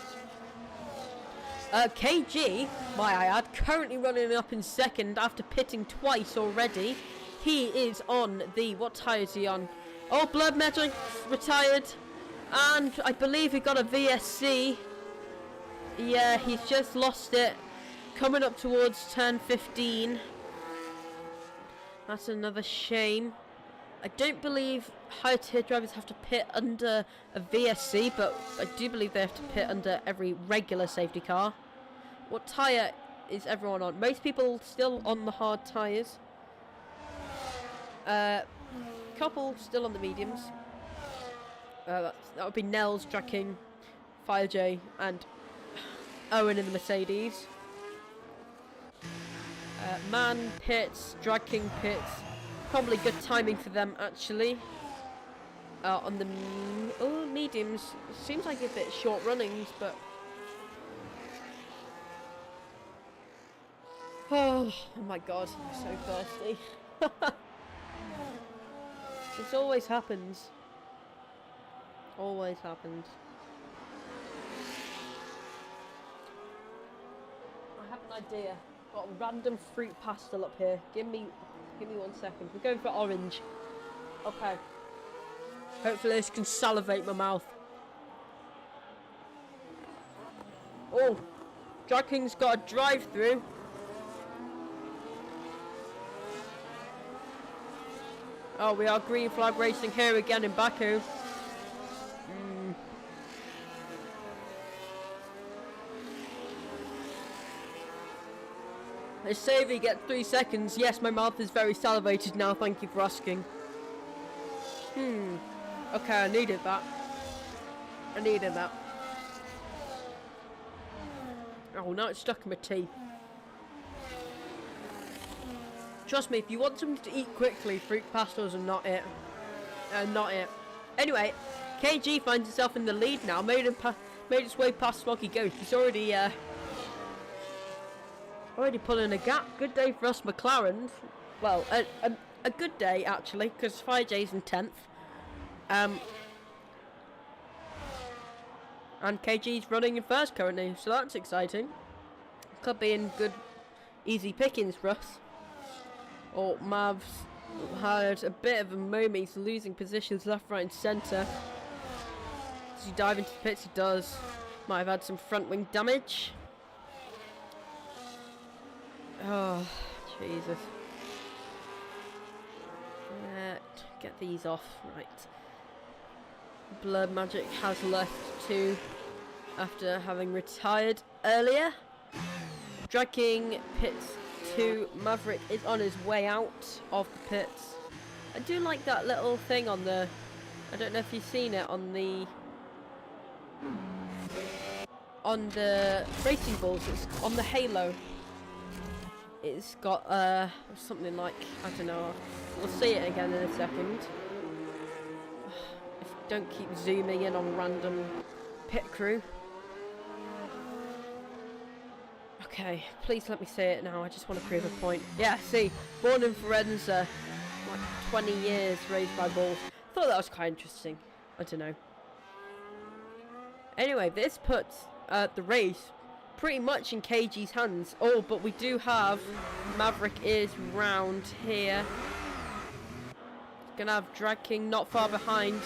KG, might I add, currently running up in second after pitting twice already. He is on the... What tyre is he on? Oh, Blood Magic retired. And I believe he got a VSC. Yeah, he's just lost it. Coming up towards turn 15. That's another shame. I don't believe higher tier drivers have to pit under a VSC, but I do believe they have to pit under every regular safety car. What tyre is everyone on? Most people still on the hard tyres. Couple still on the mediums. That would be Nels, Drag King, Fire J, and Owen in the Mercedes. Man pits, Drag King pits. Probably good timing for them, actually. On the mediums, seems like a bit short runnings, but... Oh my god, I'm so thirsty. This always happens. Always happens. I have an idea. Got a random fruit pastel up here. Give me 1 second. We're going for orange. Okay. Hopefully this can salivate my mouth. Oh, Drag King's got a drive-through. Oh, we are green flag racing here again in Baku. Let's say we get 3 seconds. Yes, my mouth is very salivated now. Thank you for asking. Okay, I needed that. Oh, now it's stuck in my teeth. Trust me, if you want something to eat quickly, fruit pastels are not it. Anyway, KG finds himself in the lead now. Made his way past Smoggy Ghost. He's already pulling a gap. Good day for us McLarens. Well, a good day actually, because Fire J's in 10th. And KG's running in first currently, so that's exciting. Could be in good, easy pickings for us. Oh, Mav's had a bit of a moment. He's losing positions left, right and centre. Does he dive into the pits? He does. Might have had some front wing damage. Oh, Jesus. Get these off. Right. Blood Magic has left too after having retired earlier. Drag King pits 2. Maverick is on his way out of the pits. I do like that little thing on the... I don't know if you've seen it on the racing balls. It's on the halo. It's got something like, I don't know, we'll see it again in a second. If don't keep zooming in on random pit crew. Okay, please let me say it now. I just want to prove a point. Yeah, see, born in Firenze, like 20 years, raised by bulls. Thought that was quite interesting. I don't know. Anyway, this puts the race pretty much in KG's hands. Oh, but we do have Maverick is round here. Gonna have Drag King not far behind.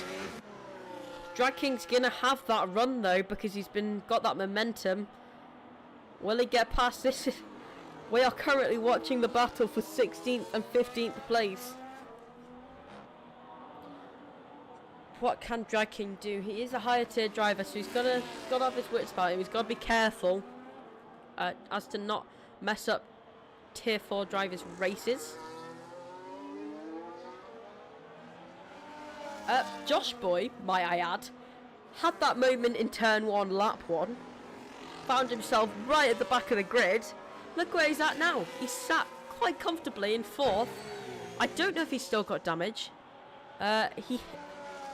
Drag King's gonna have that run though because he's got that momentum. Will he get past this? We are currently watching the battle for 16th and 15th place. What can Drag King do? He is a higher tier driver, so he's got to have his wits about him. He's got to be careful as to not mess up tier 4 drivers' races. Josh Boy, might I add, had that moment in turn 1, lap 1. Found himself right at the back of the grid. Look where he's at now. He's sat quite comfortably in 4th. I don't know if he's still got damage.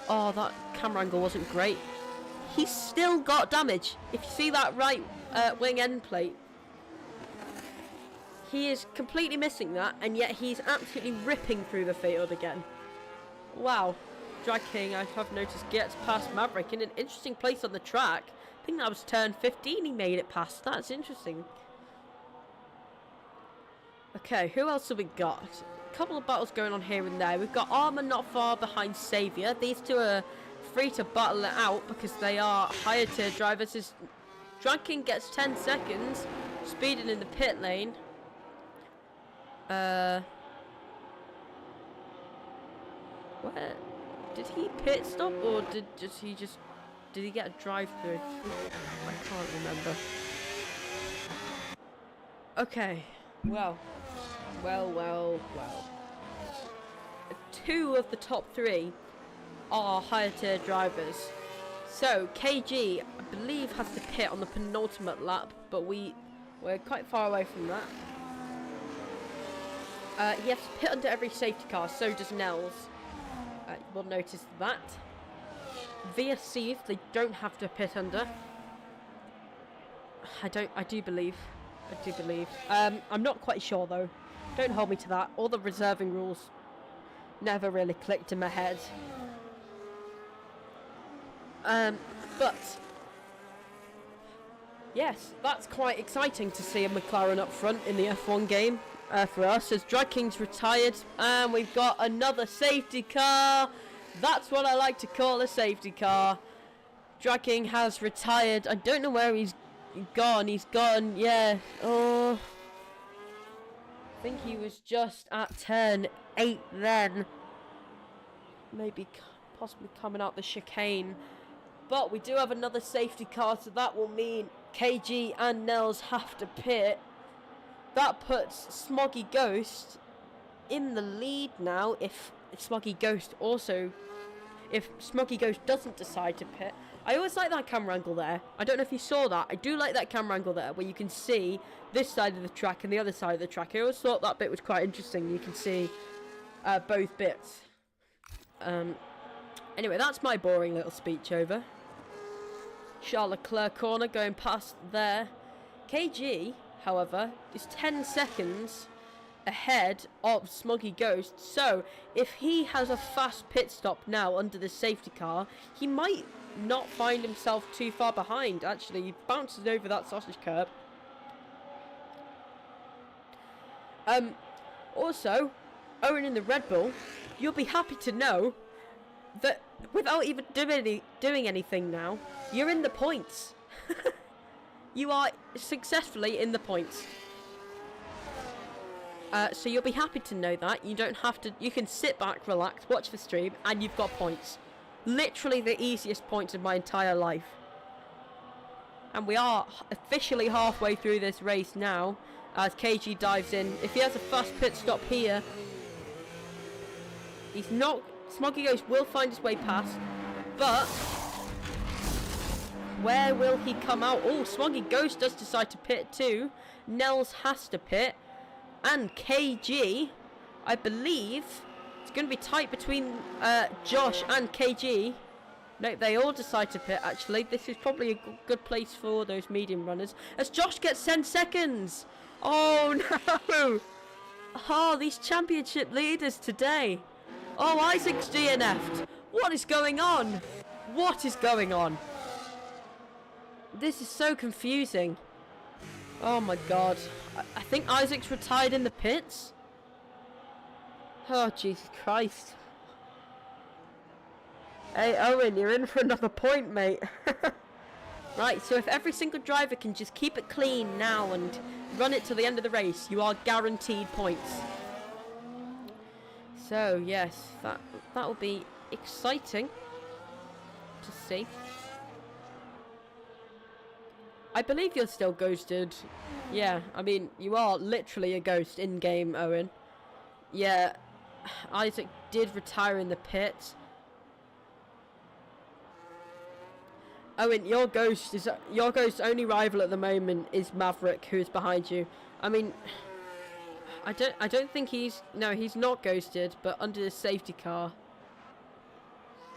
Oh, that camera angle wasn't great. He's still got damage. If you see that right wing end plate, he is completely missing that, and yet he's absolutely ripping through the field again. Wow. Drag King, I have noticed, gets past Maverick in an interesting place on the track. I think that was turn 15 he made it past. That's interesting. Okay, who else have we got? A couple of battles going on here and there. We've got Armour not far behind Saviour. These two are free to battle it out because they are higher tier drivers. As Drag King gets 10 seconds, speeding in the pit lane. Where? Did he pit stop or did he get a drive through? I can't remember. Okay. Well. 2 of the top 3 are higher tier drivers. So KG, I believe, has to pit on the penultimate lap, but we're quite far away from that. He has to pit under every safety car, so does Nels. You will notice that. VSC, they don't have to pit under. I do believe. I'm not quite sure though. Don't hold me to that. All the reserving rules never really clicked in my head. But yes, that's quite exciting to see a McLaren up front in the F1 game for us, as Drag King's retired and we've got another safety car. That's what I like to call a safety car. Drag King has retired. I don't know where he's gone. He's gone, yeah. Oh, I think he was just at turn 8 then. Maybe possibly coming out the chicane. But we do have another safety car, so that will mean KG and Nels have to pit. That puts Smoggy Ghost in the lead now. If Smoggy Ghost doesn't decide to pit. I always like that camera angle there. I don't know if you saw that. I do like that camera angle there, where you can see this side of the track and the other side of the track. I always thought that bit was quite interesting. You can see both bits. Anyway, that's my boring little speech over. Charles Leclerc corner going past there. KG, however, is 10 seconds ahead of Smoggy Ghost, so if he has a fast pit stop now under the safety car, he might not find himself too far behind. Actually, he bounces over that sausage curb. Also, Owen in the Red Bull, you'll be happy to know that without even doing anything now, you're in the points. You are successfully in the points. So you'll be happy to know that. You don't have to, you can sit back, relax, watch the stream, and you've got points. Literally the easiest points of my entire life. And we are officially halfway through this race now, as KG dives in. If he has a fast pit stop here, he's not, Smoggy Ghost will find his way past, but where will he come out? Oh, Smoggy Ghost does decide to pit too. Nels has to pit. And KG, I believe, it's going to be tight between Josh and KG. No, they all decide to pit, actually. This is probably a good place for those medium runners. As Josh gets 10 seconds. Oh, no. Oh, these championship leaders today. Oh, Isaac's DNF'd. What is going on? What is going on? This is so confusing. Oh, my God. I think Isaac's retired in the pits. Oh, Jesus Christ. Hey, Owen, you're in for another point, mate. Right, so if every single driver can just keep it clean now and run it to the end of the race, you are guaranteed points. So, yes, that will be exciting to see. I believe you're still ghosted. Yeah, I mean, you are literally a ghost in-game, Owen. Yeah, Isaac did retire in the pit. Owen, your ghost's only rival at the moment is Maverick, who is behind you. I mean, I don't think he's not ghosted, but under the safety car.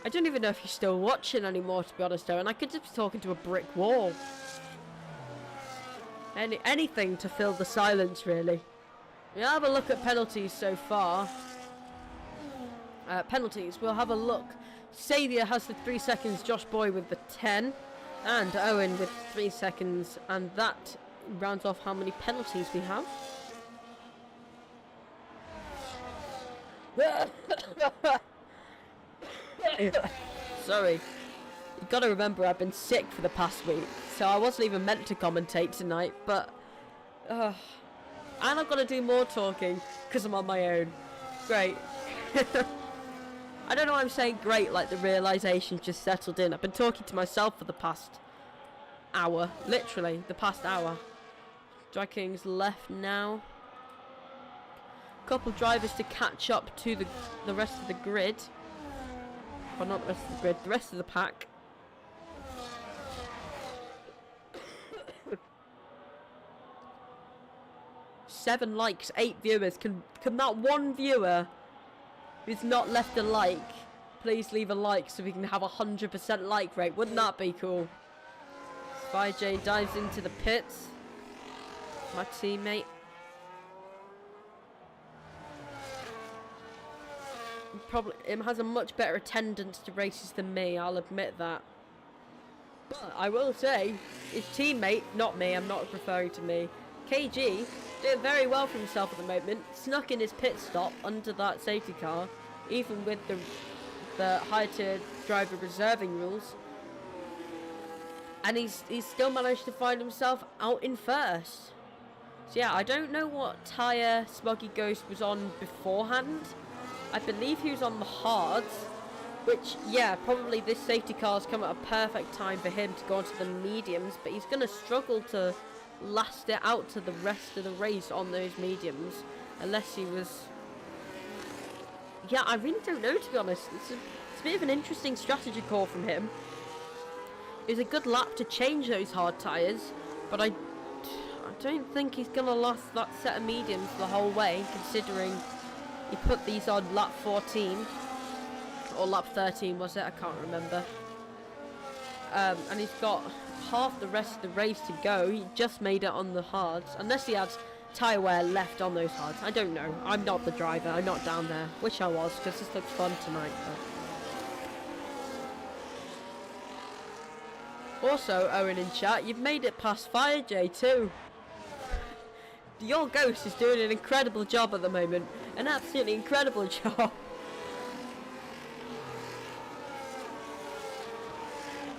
I don't even know if he's still watching anymore, to be honest, Owen. I could just be talking to a brick wall. Anything to fill the silence, really. We'll have a look at penalties so far. Penalties, we'll have a look. Xavier has the 3 seconds, Josh Boy with the 10, and Owen with 3 seconds, and that rounds off how many penalties we have. Sorry. You gotta remember I've been sick for the past week, so I wasn't even meant to commentate tonight, but and I've got to do more talking because I'm on my own. Great. I don't know why I'm saying great like the realisation just settled in. I've been talking to myself for the past hour. Literally, the past hour. Drag King's left now. Couple drivers to catch up to the rest of the grid. Well, not the rest of the grid, the rest of the pack. Seven likes, 8 viewers. Can that one viewer who's not left a like, please leave a like so we can have a 100% like rate? Wouldn't that be cool? SpyJ dives into the pits. My teammate. Probably has a much better attendance to races than me, I'll admit that. But I will say, his teammate, not me, I'm not referring to me, KG, doing very well for himself at the moment. Snuck in his pit stop under that safety car, even with the high tier driver reserving rules. And he's still managed to find himself out in first. So yeah, I don't know what tyre Smuggy Ghost was on beforehand. I believe he was on the hards, which, yeah, probably this safety car's come at a perfect time for him to go onto the mediums, but he's going to struggle to last it out to the rest of the race on those mediums, unless he was... Yeah, I really don't know, to be honest. It's a bit of an interesting strategy call from him. It was a good lap to change those hard tyres, but I don't think he's going to last that set of mediums the whole way, considering he put these on lap 14, or lap 13 was it? I can't remember. And he's got half the rest of the race to go. He just made it on the hards, unless he had tyre wear left on those hards. I don't know. I'm not the driver. I'm not down there. Wish I was, because this looks fun tonight. But. Also, Owen in chat, you've made it past FireJ too. Your ghost is doing an incredible job at the moment. An absolutely incredible job.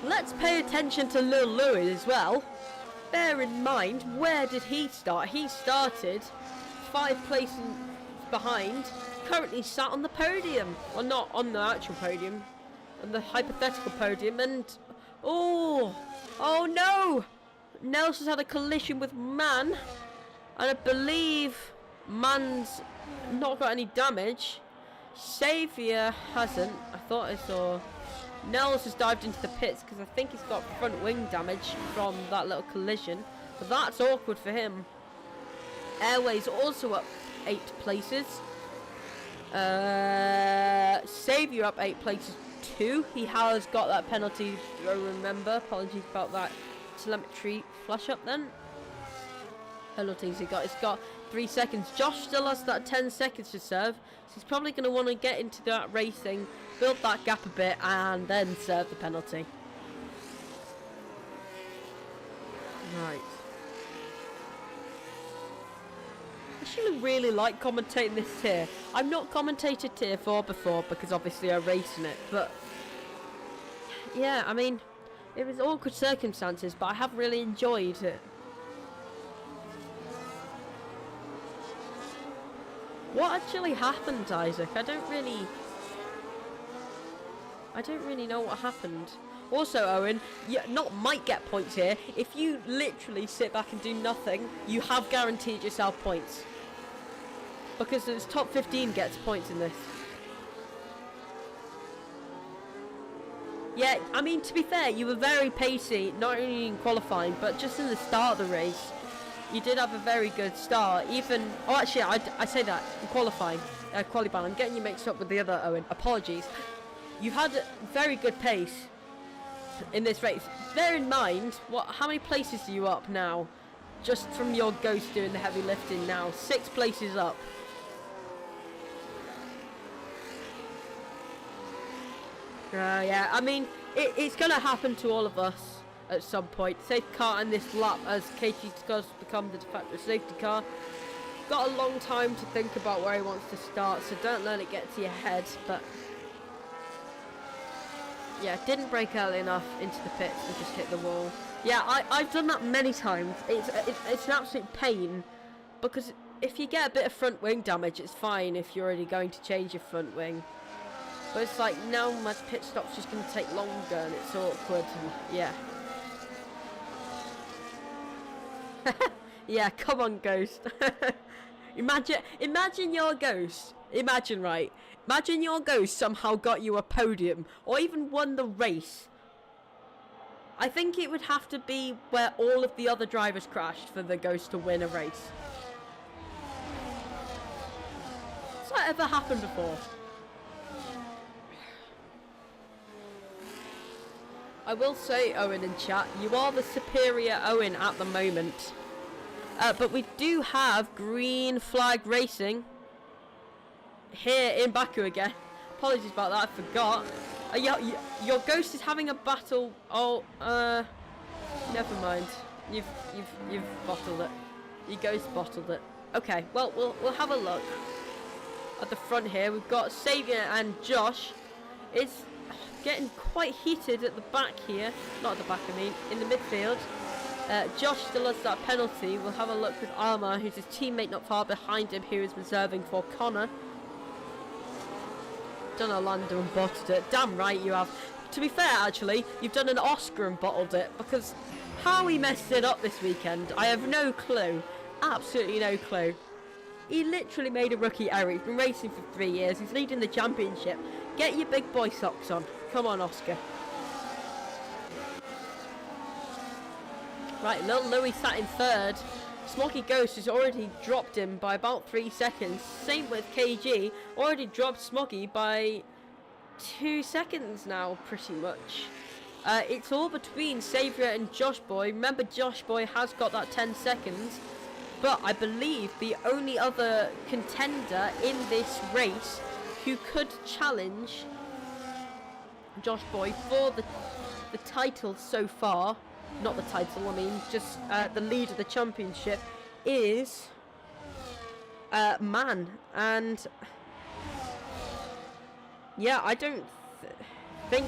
Let's pay attention to Lil Louis as well. Bear in mind, where did he start? He started 5 places behind, currently sat on the podium. Well, not on the actual podium, on the hypothetical podium, and... Oh no! Nelson's had a collision with Man, and I believe Man's not got any damage. Xavier hasn't. I thought I saw... Nels has dived into the pits because I think he's got front wing damage from that little collision. But that's awkward for him. Airways also up 8 places. Saviour up 8 places too. He has got that penalty, I remember. Apologies about that telemetry flash up then. Penalties he got. It's got 3 seconds. Josh still has that 10 seconds to serve. So he's probably going to want to get into that racing, build that gap a bit, and then serve the penalty. Right. I actually really like commentating this tier. I've not commentated tier 4 before because obviously I race in it, but yeah, I mean, it was awkward circumstances, but I have really enjoyed it. What actually happened, Isaac? I don't really know what happened. Also, Owen, you might get points here. If you literally sit back and do nothing, you have guaranteed yourself points. Because the top 15 gets points in this. Yeah, I mean, to be fair, you were very pacey, not only in qualifying, but just in the start of the race. You did have a very good start. Even, oh, actually, I say that in qualifying. I'm getting you mixed up with the other Owen. Apologies. You had a very good pace in this race. Bear in mind, how many places are you up now? Just from your ghost doing the heavy lifting now. 6 places up. Yeah, I mean, it's going to happen to all of us at some point. Safety car in this lap as KG does become the de facto safety car. Got a long time to think about where he wants to start, so don't let it get to your head. But yeah, didn't brake early enough into the pits and just hit the wall. Yeah, I've done that many times. It's an absolute pain because if you get a bit of front wing damage, it's fine if you're already going to change your front wing. But it's like, now my pit stop's just going to take longer and it's awkward and yeah. Yeah, come on, Ghost. Imagine your Ghost. Imagine your Ghost somehow got you a podium or even won the race. I think it would have to be where all of the other drivers crashed for the Ghost to win a race. Has that ever happened before? I will say, Owen in chat, you are the superior Owen at the moment. But we do have green flag racing here in Baku again. Apologies about that, I forgot. Your Ghost is having a battle. Oh, never mind. You've bottled it. Your Ghost bottled it. Okay, well we'll have a look at the front here. We've got Saviour and Josh. It's getting quite heated at the back here. Not at the back, I mean, in the midfield. Josh still has that penalty. We'll have a look with Armour, who's his teammate not far behind him, who is reserving for Connor. Done Orlando and bottled it. Damn right you have. To be fair, actually, you've done an Oscar and bottled it, because how he messed it up this weekend, I have no clue. Absolutely no clue. He literally made a rookie error. He's been racing for 3 years. He's leading the championship. Get your big boy socks on. Come on, Oscar. Right, little Louis sat in third. Smoggy Ghost has already dropped him by about 3 seconds. Same with KG. Already dropped Smoggy by 2 seconds now, pretty much. It's all between Saviour and Josh Boy. Remember, Josh Boy has got that 10 seconds. But I believe the only other contender in this race who could challenge Josh Boy for the title so far, not the title, I mean, just the lead of the championship, is Man. And yeah, I don't think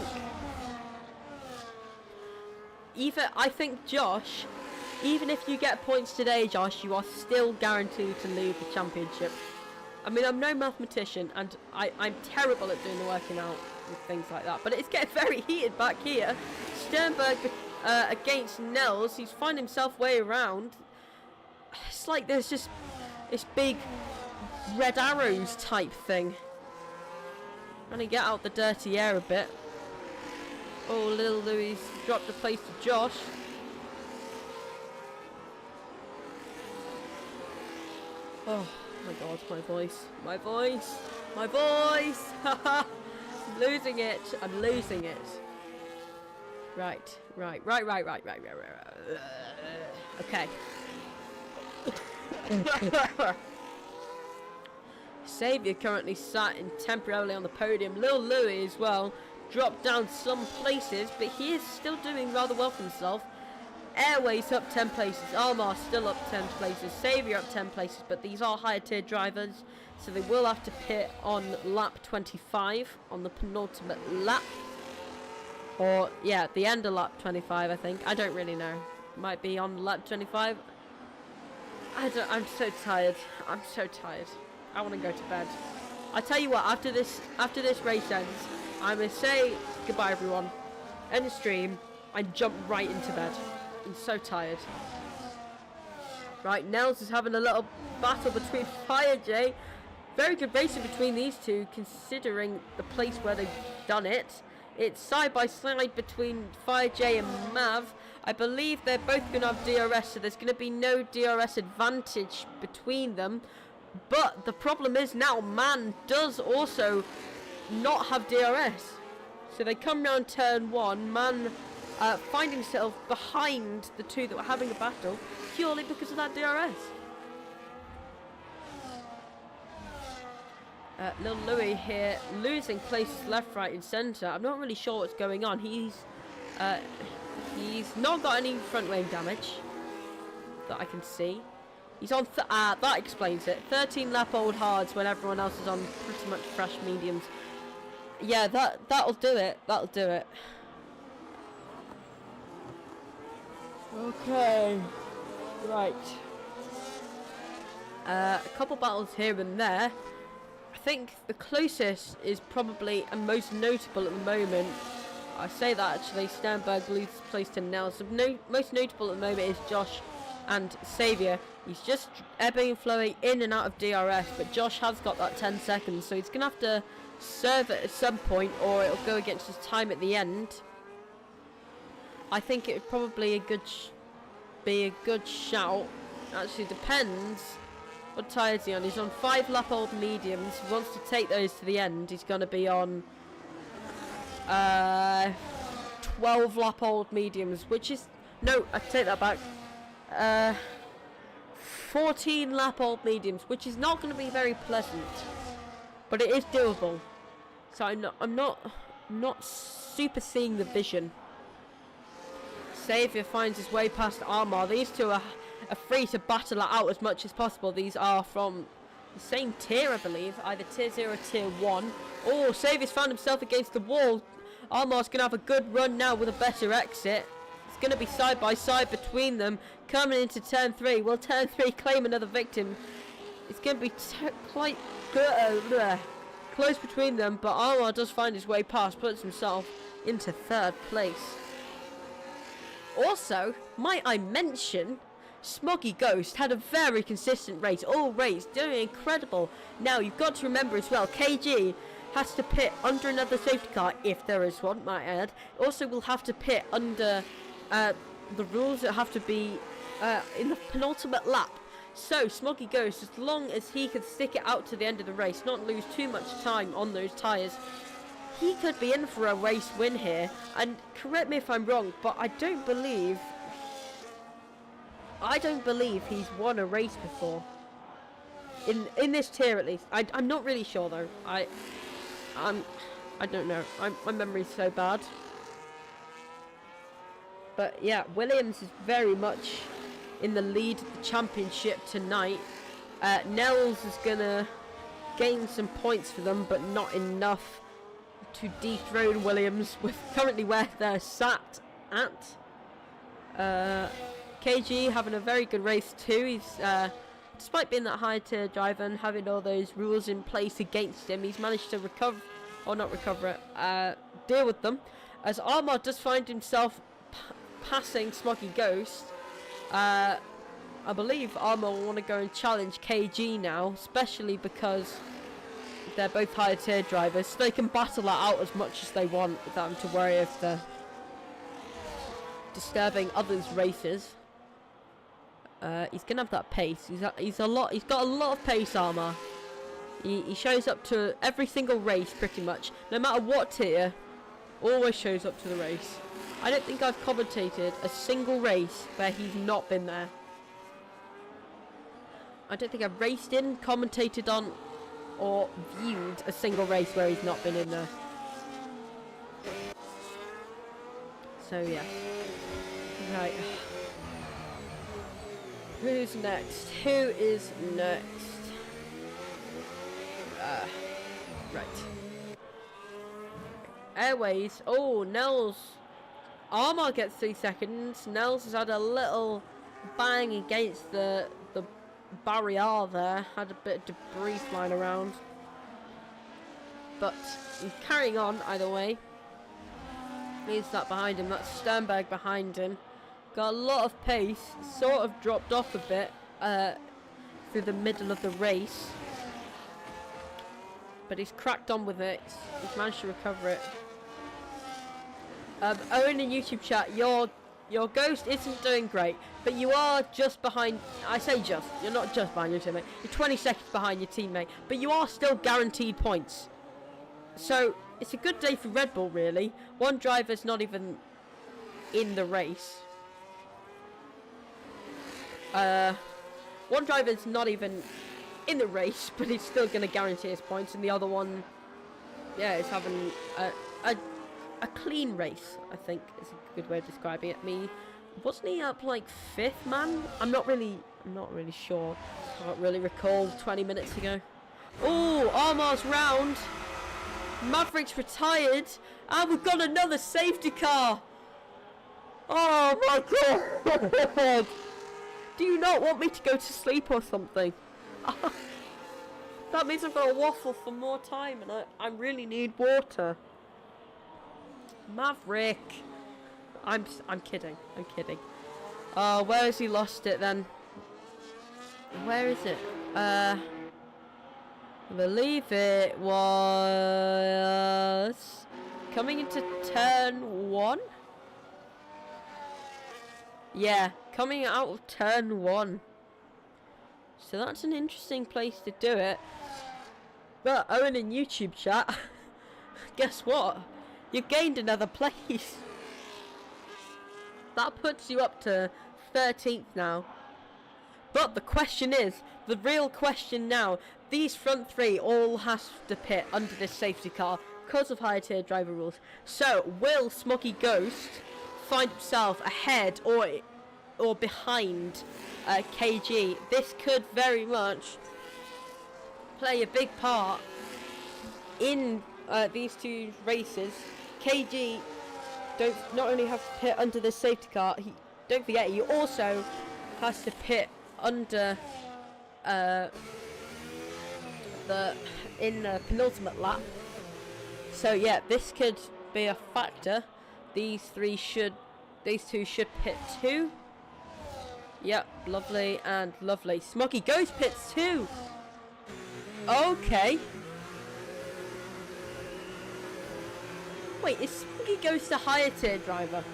I think Josh, even if you get points today, Josh, you are still guaranteed to lead the championship. I mean, I'm no mathematician, and I'm terrible at doing the working out with things like that, but it's getting very heated back here. Sternberg against Nels. He's finding himself way around. It's like there's just this big red arrows type thing. Trying to get out the dirty air a bit. Oh, little Louis dropped a place to Josh. Oh, my god, my voice. My voice! My voice! Haha! I'm losing it. I'm losing it. Right. Okay. Xavier currently sat in temporarily on the podium. Lil Louis as well dropped down some places, but he is still doing rather well for himself. Airways up 10 places, Almar still up 10 places, Xavier up 10 places, but these are higher tier drivers, so they will have to pit on lap 25, on the penultimate lap. Or, yeah, the end of lap 25, I think. I don't really know. Might be on lap 25. I'm so tired. I'm so tired. I want to go to bed. I tell you what, after this race ends, I'm going to say goodbye everyone, end the stream, and jump right into bed. I'm so tired. Right, Nels is having a little battle between Fire J. Very good racing between these two, considering the place where they've done it. It's side by side between Fire J and Mav. I believe they're both going to have DRS, so there's going to be no DRS advantage between them. But the problem is now Man does also not have DRS. So they come round turn 1, Man find himself behind the two that were having a battle purely because of that DRS. Little Louis here losing places left, right and centre. I'm not really sure what's going on. He's not got any front wing damage that I can see. He's on, that explains it. 13 lap old hards when everyone else is on pretty much fresh mediums. Yeah, that'll do it. That'll do it. Okay. Right. A couple battles here and there. I think the closest is probably and most notable at the moment. I say that actually. Sternberg loses place to Nels. The most notable at the moment is Josh and Xavier. He's just ebbing and flowing in and out of DRS, but Josh has got that 10 seconds, so he's going to have to serve it at some point, or it'll go against his time at the end. I think it would probably be a good shout. Actually, depends what tyre is he on. He's on 5 lap old mediums. He wants to take those to the end. He's going to be on 12 lap old mediums, which is, no, I take that back. 14 lap old mediums, which is not going to be very pleasant, but it is doable. So I'm not super seeing the vision. Xavier finds his way past Armar. These two are free to battle it out as much as possible. These are from the same tier, I believe, either tier 0 or tier 1. Oh, Xavier's found himself against the wall. Armar's going to have a good run now with a better exit. It's going to be side by side between them coming into turn 3. Will turn 3 claim another victim? It's going to be quite close between them, but Armar does find his way past, puts himself into 3rd place. Also, might I mention, Smoggy Ghost had a very consistent race, all race, doing incredible. Now, you've got to remember as well, KG has to pit under another safety car, if there is one, might I add. Also, will have to pit under the rules that have to be in the penultimate lap. So, Smoggy Ghost, as long as he can stick it out to the end of the race, not lose too much time on those tyres, he could be in for a race win here. And correct me if I'm wrong, but I don't believe he's won a race before. In this tier, at least. I'm not really sure though. I don't know. My memory's so bad. But yeah, Williams is very much in the lead of the championship tonight. Nels is gonna gain some points for them, but not enough to dethrone Williams with currently where they're sat at. KG having a very good race too. He's despite being that high tier driver and having all those rules in place against him, he's managed to recover, or not recover it, deal with them. As Armar does find himself passing Smoggy Ghost. I believe Armar will want to go and challenge KG now, especially because they're both higher tier drivers, so they can battle that out as much as they want without having to worry if they're disturbing others' races. He's gonna have that pace. He's got a lot of pace armor. He shows up to every single race pretty much, no matter what tier. Always shows up to the race. I don't think I've commentated a single race where he's not been there. I don't think I've raced in, commentated on, or viewed a single race where he's not been in there. So yeah. Right. Who's next? Who is next? Right. Airways. Oh, Nels. Armor gets 3 seconds. Nels has had a little bang against the barrier there. Had a bit of debris flying around. But he's carrying on either way. Here's that behind him. That's Sternberg behind him. Got a lot of pace. Sort of dropped off a bit through the middle of the race. But he's cracked on with it. He's managed to recover it. Owen in YouTube chat, your Ghost isn't doing great, but you are just behind. I say just. You're not just behind your teammate. You're 20 seconds behind your teammate, but you are still guaranteed points. So it's a good day for Red Bull, really. One driver's not even in the race. One driver's not even in the race, but he's still going to guarantee his points, and the other one, yeah, is having a clean race, I think is a good way of describing it. Wasn't he up like 5th, man? I'm not really sure. I can't really recall 20 minutes ago. Oh, Armar's round. Maverick's retired, and we've got another safety car. Oh my god! Do you not want me to go to sleep or something? That means I've got to waffle for more time, and I really need water. Maverick. I'm kidding. I'm kidding. Where has he lost it then? Where is it? I believe it was coming into turn 1. Yeah, coming out of turn 1. So that's an interesting place to do it. But Owen in YouTube chat, guess what? You gained another place. That puts you up to 13th now. But the question is, the real question now, these front 3 all has to pit under this safety car because of higher tier driver rules. So will Smoggy Ghost find himself ahead or behind KG? This could very much play a big part in these 2 races. KG not only have to pit under the safety car, don't forget he also has to pit under in the penultimate lap. So yeah, this could be a factor. These 2 should pit too. Yep, lovely and lovely. Smoggy Ghost pits too. Okay. Wait, is Smoggy Ghost a higher tier driver?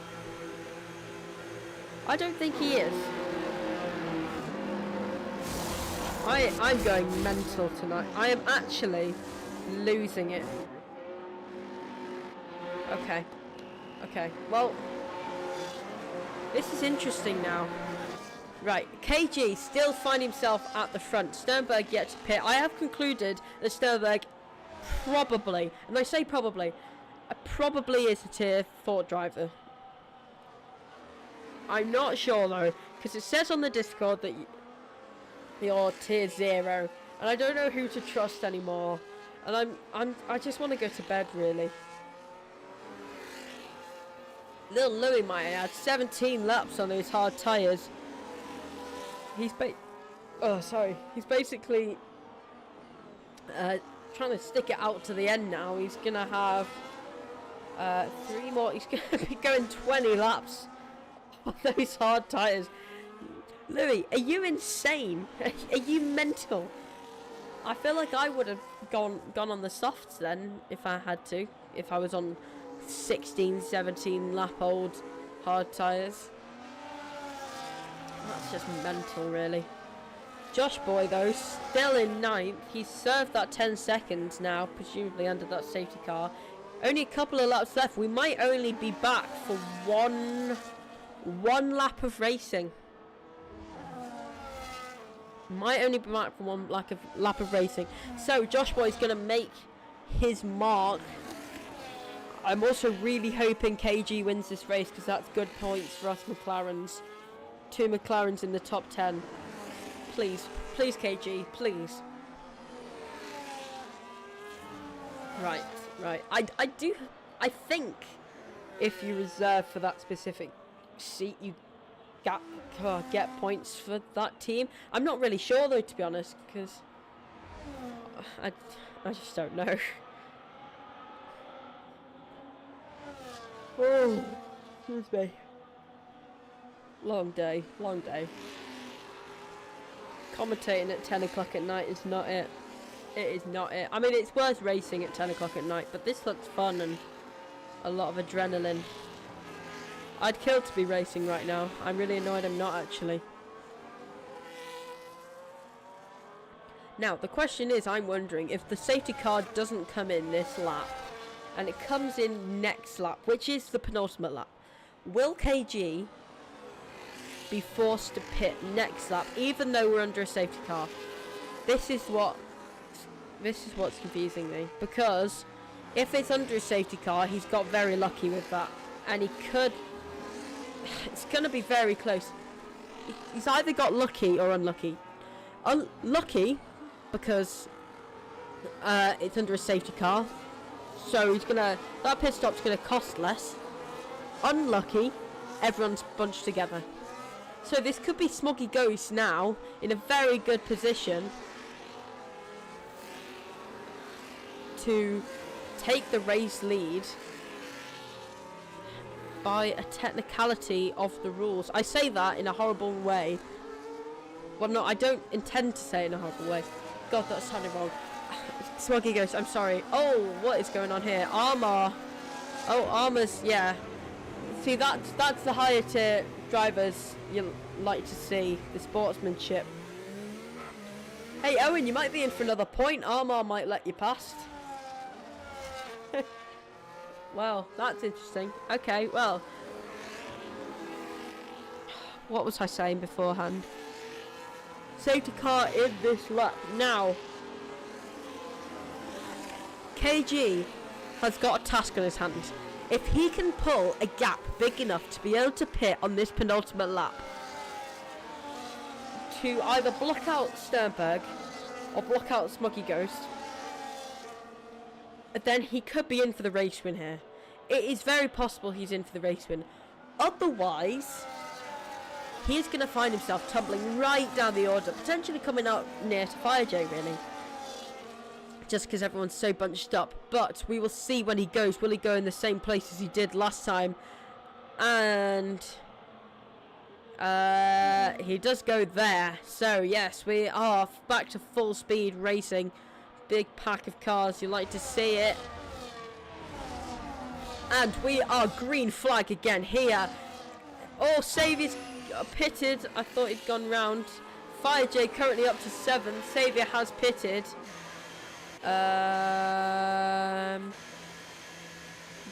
I don't think he is. I'm going mental tonight. I am actually losing it. Okay. Okay, well, this is interesting now. Right, KG still finds himself at the front. Sternberg yet to pit. I have concluded that Sternberg probably, and I say probably is a tier 4 driver. I'm not sure though, because it says on the Discord that you're tier 0, and I don't know who to trust anymore. And I just want to go to bed really. Little Louis might have had 17 laps on those hard tyres. He's basically trying to stick it out to the end now. He's gonna have 3 more. He's gonna be going 20 laps on those hard tyres. Louis, are you insane? Are you mental? I feel like I would have gone on the softs then if I had to. If I was on 16, 17 lap old hard tyres. That's just mental, really. Josh Boy, though, still in 9th. He's served that 10 seconds now, presumably under that safety car. Only a couple of laps left. We might only be back for one lap of racing. Might only be back for one lap of racing. So Josh Boy is going to make his mark. I'm also really hoping KG wins this race, because that's good points for us McLarens. 2 McLarens in the top 10. Please, please KG, please. Right. I think if you reserve for that specific seat, you get points for that team. I'm not really sure though, to be honest, because I just don't know. Oh, excuse me. Long day. Commentating at 10 o'clock at night is not it. It is not it. I mean, it's worth racing at 10 o'clock at night, but this looks fun and a lot of adrenaline. I'd kill to be racing right now. I'm really annoyed I'm not, actually. Now, the question is, I'm wondering, if the safety car doesn't come in this lap, and it comes in next lap, which is the penultimate lap, will KG be forced to pit next lap, even though we're under a safety car? This is what's confusing me, because if it's under a safety car, he's got very lucky with that, and he could. It's going to be very close. He's either got lucky or unlucky. Unlucky because it's under a safety car, so that pit stop's gonna cost less. Unlucky, everyone's bunched together. So this could be Smoggy Ghost now in a very good position to take the race lead by a technicality of the rules. I say that in a horrible way. Well, no, I don't intend to say it in a horrible way. God, that sounded wrong. Smoggy Ghost, I'm sorry. Oh, what is going on here? Armour. Oh, Armour's, yeah. See, that's the higher tier drivers you like to see, the sportsmanship. Hey, Owen, you might be in for another point. Armour might let you past. Well, that's interesting. Okay, well. What was I saying beforehand? Safety car in this lap. Now, KG has got a task on his hands. If he can pull a gap big enough to be able to pit on this penultimate lap, to either block out Sternberg or block out Smoggy Ghost, then he could be in for the race win here. It is very possible he's in for the race win. Otherwise, he is going to find himself tumbling right down the order, potentially coming out near to FireJ, really. Just because everyone's so bunched up. But we will see when he goes. Will he go in the same place as he did last time? And he does go there. So, yes, we are back to full speed racing. Big pack of cars. You like to see it. And we are green flag again here. Oh, Saviour's pitted. I thought he'd gone round. FireJ currently up to 7. Saviour has pitted.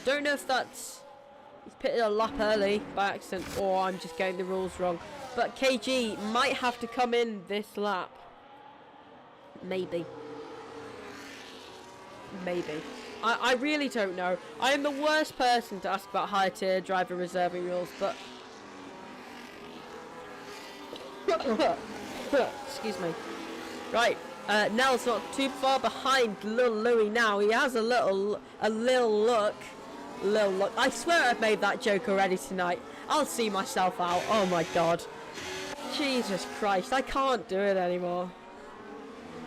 Don't know if that's... He's pitted a lap early by accident, or I'm just getting the rules wrong. But KG might have to come in this lap. Maybe. Maybe. I really don't know. I am the worst person to ask about higher tier driver reserving rules, but... Excuse me. Right. Nell's not too far behind Lil Louis now. He has a little look. I swear I've made that joke already tonight. I'll see myself out. Oh my god. Jesus Christ. I can't do it anymore.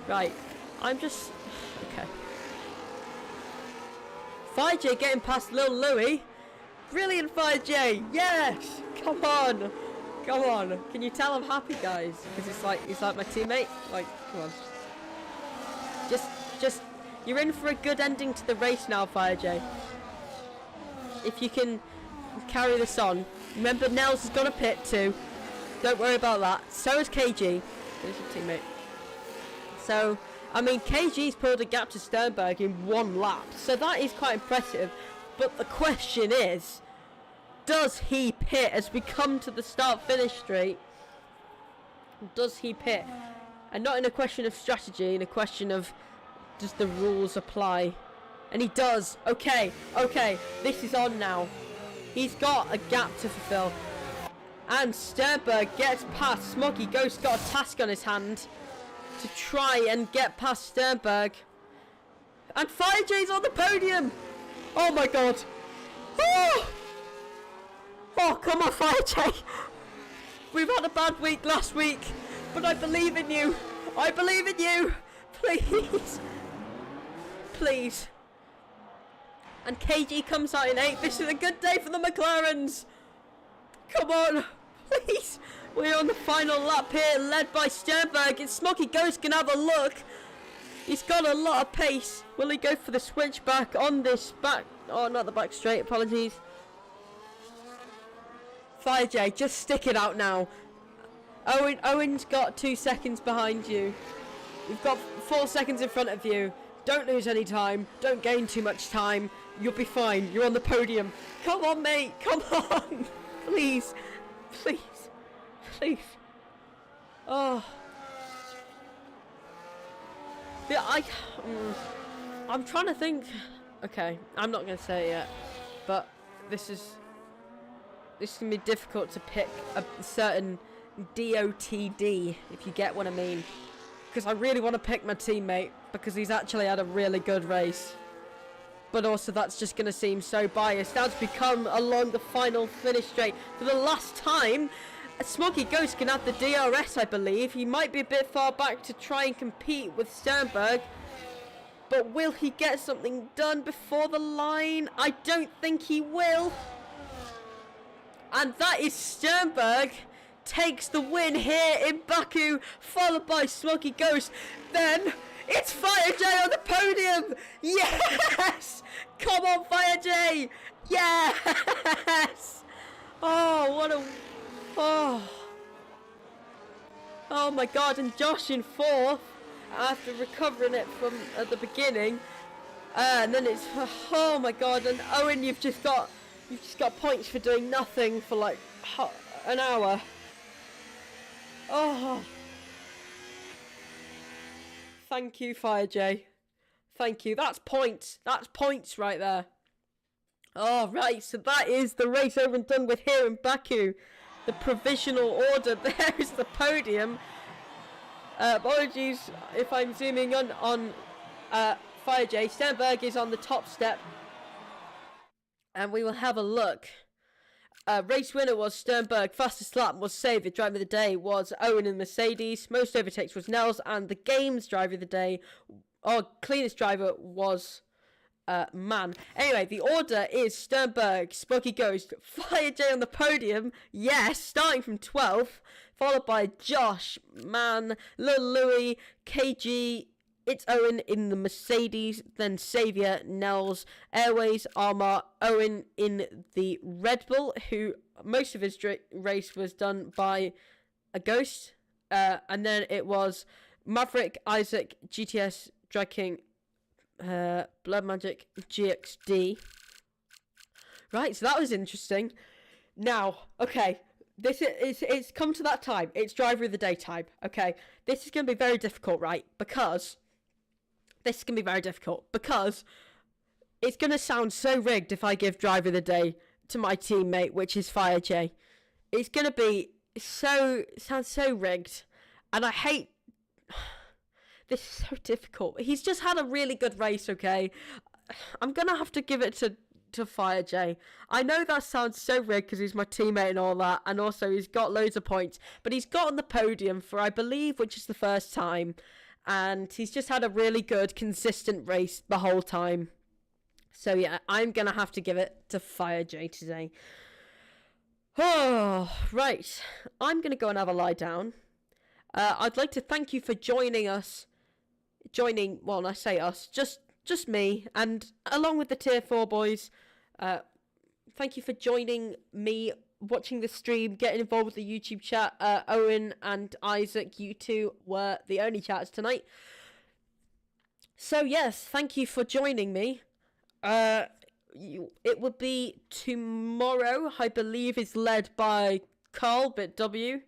Right. I'm just... Okay. FireJ getting past Lil Louis. Brilliant, FireJ. Yes. Come on. Come on. Can you tell I'm happy, guys? Because he's like my teammate. Like, come on. Just, you're in for a good ending to the race now, FireJ. If you can carry this on. Remember, Nels has got a pit too. Don't worry about that. So is KG. There's your teammate. So, I mean, KG's pulled a gap to Sternberg in 1 lap. So that is quite impressive. But the question is, does he pit as we come to the start-finish straight? Does he pit? And not in a question of strategy, in a question of does the rules apply? And he does. Okay, this is on now. He's got a gap to fulfill. And Sternberg gets past. Smoggy Ghost got a task on his hand to try and get past Sternberg. And FireJ's on the podium. Oh my god. Oh, come on, FireJ. We've had a bad week last week, but I believe in you. I believe in you. Please. Please. And KG comes out in 8th. This is a good day for the McLarens. Come on. Please. We're on the final lap here, led by Sternberg. And Smokey Ghost can have a look. He's got a lot of pace. Will he go for the switchback on this back? Oh, not the back straight. Apologies. FireJ, just stick it out now. Owen's got 2 seconds behind you. You've got 4 seconds in front of you. Don't lose any time. Don't gain too much time. You'll be fine. You're on the podium. Come on, mate. Come on. Please. Please. Please. Oh. Yeah, I'm trying to think. Okay, I'm not going to say it yet. But this is going to be difficult to pick a certain DOTD, if you get what I mean. Because I really want to pick my teammate, because he's actually had a really good race. But also that's just going to seem so biased. Now to become along the final finish straight for the last time. Smoggy Ghost can have the DRS, I believe. He might be a bit far back to try and compete with Sternberg. But will he get something done before the line? I don't think he will. And that is Sternberg takes the win here in Baku, followed by Smoggy Ghost. Then it's FireJ on the podium. Yes! Come on, FireJ! Yes! Oh, what a... Oh my god, and Josh in 4th after recovering it from at the beginning. And then it's... Oh my god, and Owen, you've just got points for doing nothing for like an hour. Oh. Thank you, FireJ. Thank you. That's points. That's points right there. Oh, right. So that is the race over and done with here in Baku. The provisional order. There is the podium. Apologies if I'm zooming on FireJ. Sternberg is on the top step. And we will have a look. Race winner was Sternberg. Fastest lap was Saviour. Driver of the day was Owen in Mercedes. Most overtakes was Nels. And the games driver of the day, or cleanest driver, was Man. Anyway, the order is Sternberg, Spooky Ghost, FireJ on the podium. Yes, starting from 12th. Followed by Josh, Man, Lil Louis, KG. It's Owen in the Mercedes, then Saviour, Nels, Airways, Armour, Owen in the Red Bull, who most of his race was done by a Ghost, and then it was Maverick, Isaac, GTS, Drag King, Blood Magic, GXD. Right, so that was interesting. Now, okay, it's come to that time. It's driver of the day time. Okay, this is going to be very difficult, right? Because this is going to be very difficult because it's going to sound so rigged if I give driver of the day to my teammate, which is FireJ. It's going to be sounds so rigged, and I hate. This is so difficult. He's just had a really good race, okay? I'm going to have to give it to FireJ. I know that sounds so rigged because he's my teammate and all that, and also he's got loads of points, but he's got on the podium for, I believe, which is the first time, and he's just had a really good, consistent race the whole time. So yeah, I'm going to have to give it to FireJ today. Oh, right. I'm going to go and have a lie down. I'd like to thank you for joining us. Well, when I say us, just me, and along with the Tier 4 boys. Thank you for joining me watching the stream, getting involved with the YouTube chat. Owen and Isaac, you two were the only chatters tonight. So yes, thank you for joining me. It would be tomorrow, I believe, is led by Carl BitW.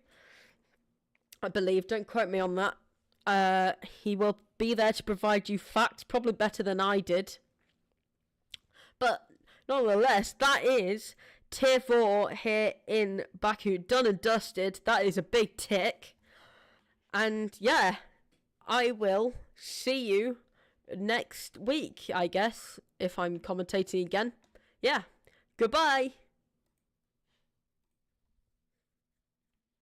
I believe, don't quote me on that. He will be there to provide you facts, probably better than I did. But nonetheless, that is Tier 4 here in Baku, done and dusted. That is a big tick. And yeah, I will see you next week, I guess, if I'm commentating again. Yeah, goodbye.